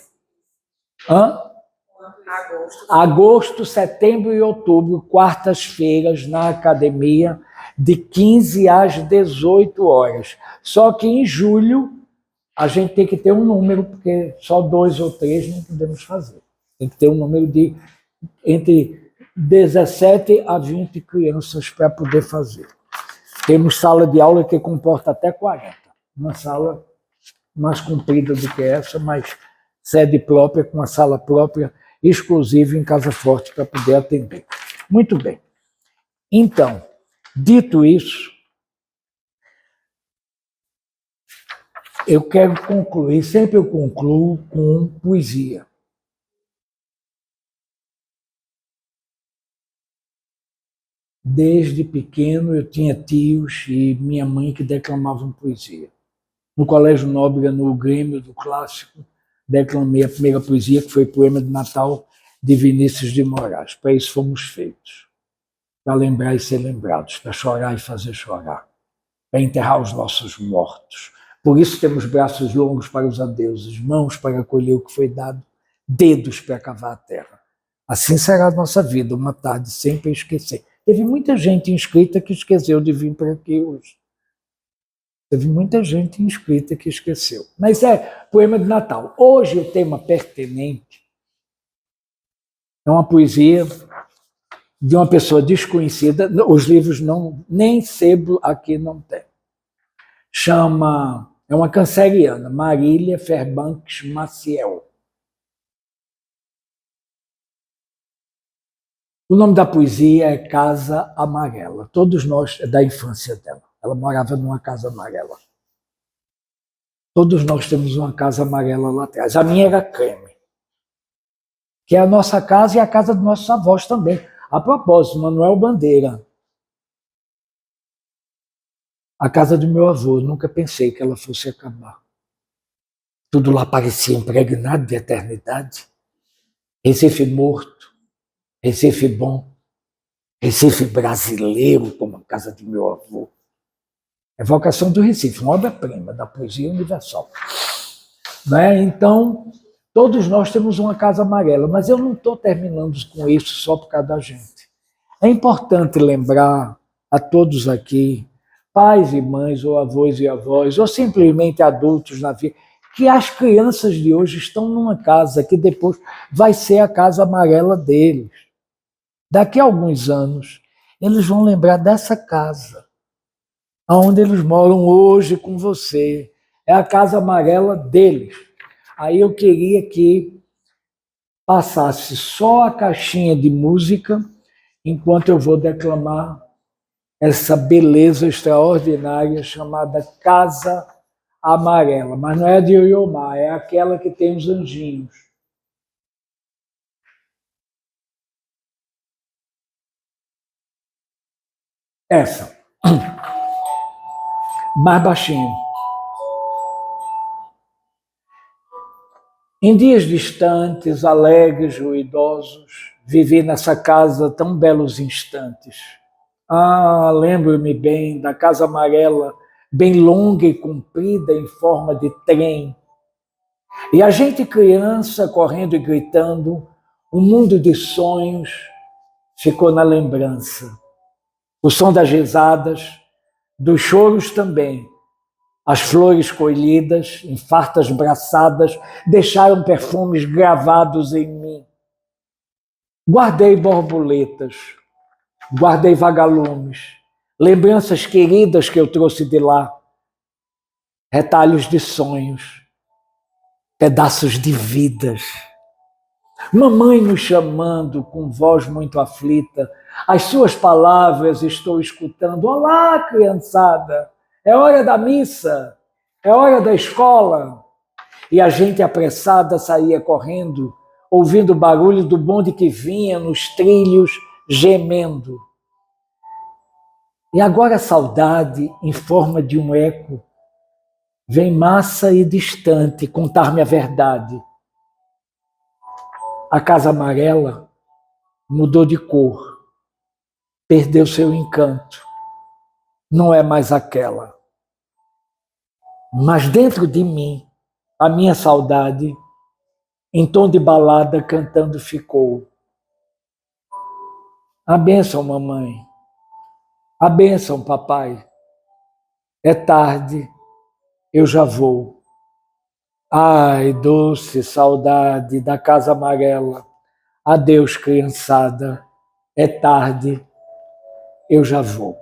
Agosto, setembro e outubro, quartas-feiras, na academia, de 15 às 18 horas. Só que em julho, a gente tem que ter um número, porque só 2 ou 3 não podemos fazer. Tem que ter um número de entre 17 a 20 crianças para poder fazer. Temos sala de aula que comporta até 40. Uma sala mais comprida do que essa, mas sede própria, com uma sala própria, exclusiva em Casa Forte, para poder atender. Muito bem. Então, dito isso, eu quero concluir, sempre eu concluo com poesia. Desde pequeno eu tinha tios e minha mãe que declamavam poesia. No Colégio Nóbrega, no Grêmio do Clássico, declamei a primeira poesia, que foi Poema de Natal, de Vinícius de Moraes. Para isso fomos feitos. Para lembrar e ser lembrados, para chorar e fazer chorar, para enterrar os nossos mortos. Por isso temos braços longos para os adeuses, mãos para acolher o que foi dado, dedos para cavar a terra. Assim será a nossa vida, uma tarde sempre a esquecer. Teve muita gente inscrita que esqueceu de vir para aqui hoje. Teve muita gente inscrita que esqueceu. Mas é Poema de Natal. Hoje o tema pertinente é uma poesia de uma pessoa desconhecida. Os livros nem sebo aqui não tem. É uma canceriana, Marília Fairbanks Maciel. O nome da poesia é Casa Amarela. Todos nós, é da infância dela. Ela morava numa casa amarela. Todos nós temos uma casa amarela lá atrás. A minha era creme, que é a nossa casa e a casa dos nossos avós também. A propósito, Manuel Bandeira. A casa do meu avô, nunca pensei que ela fosse acabar. Tudo lá parecia impregnado de eternidade. Recife morto, Recife bom, Recife brasileiro, como a casa do meu avô. Evocação do Recife, uma obra-prima da poesia universal. Né? Então, todos nós temos uma casa amarela, mas eu não estou terminando com isso só por causa da gente. É importante lembrar a todos aqui, pais e mães, ou avós e avós, ou simplesmente adultos na vida, que as crianças de hoje estão numa casa que depois vai ser a casa amarela deles. Daqui a alguns anos, eles vão lembrar dessa casa, onde eles moram hoje com você. É a casa amarela deles. Aí eu queria que passasse só a caixinha de música enquanto eu vou declamar essa beleza extraordinária chamada Casa Amarela. Mas não é a de Oyomar, é aquela que tem os anjinhos. Essa. Mais baixinho. Em dias distantes, alegres, ruidosos, vivi nessa casa tão belos instantes. Ah, lembro-me bem da casa amarela, bem longa e comprida em forma de trem. E a gente criança correndo e gritando, um mundo de sonhos ficou na lembrança. O som das risadas, dos choros também. As flores colhidas, em fartas braçadas, deixaram perfumes gravados em mim. Guardei borboletas, guardei vagalumes, lembranças queridas que eu trouxe de lá, retalhos de sonhos, pedaços de vidas. Mamãe nos chamando com voz muito aflita, as suas palavras estou escutando. Olá, criançada, é hora da missa, é hora da escola. E a gente apressada saía correndo, ouvindo o barulho do bonde que vinha nos trilhos, gemendo. E agora a saudade, em forma de um eco, vem massa e distante contar-me a verdade. A casa amarela mudou de cor, perdeu seu encanto, não é mais aquela. Mas dentro de mim, a minha saudade, em tom de balada, cantando ficou. A bênção, mamãe. A bênção, papai. É tarde, eu já vou. Ai, doce saudade da casa amarela. Adeus, criançada. É tarde, eu já vou.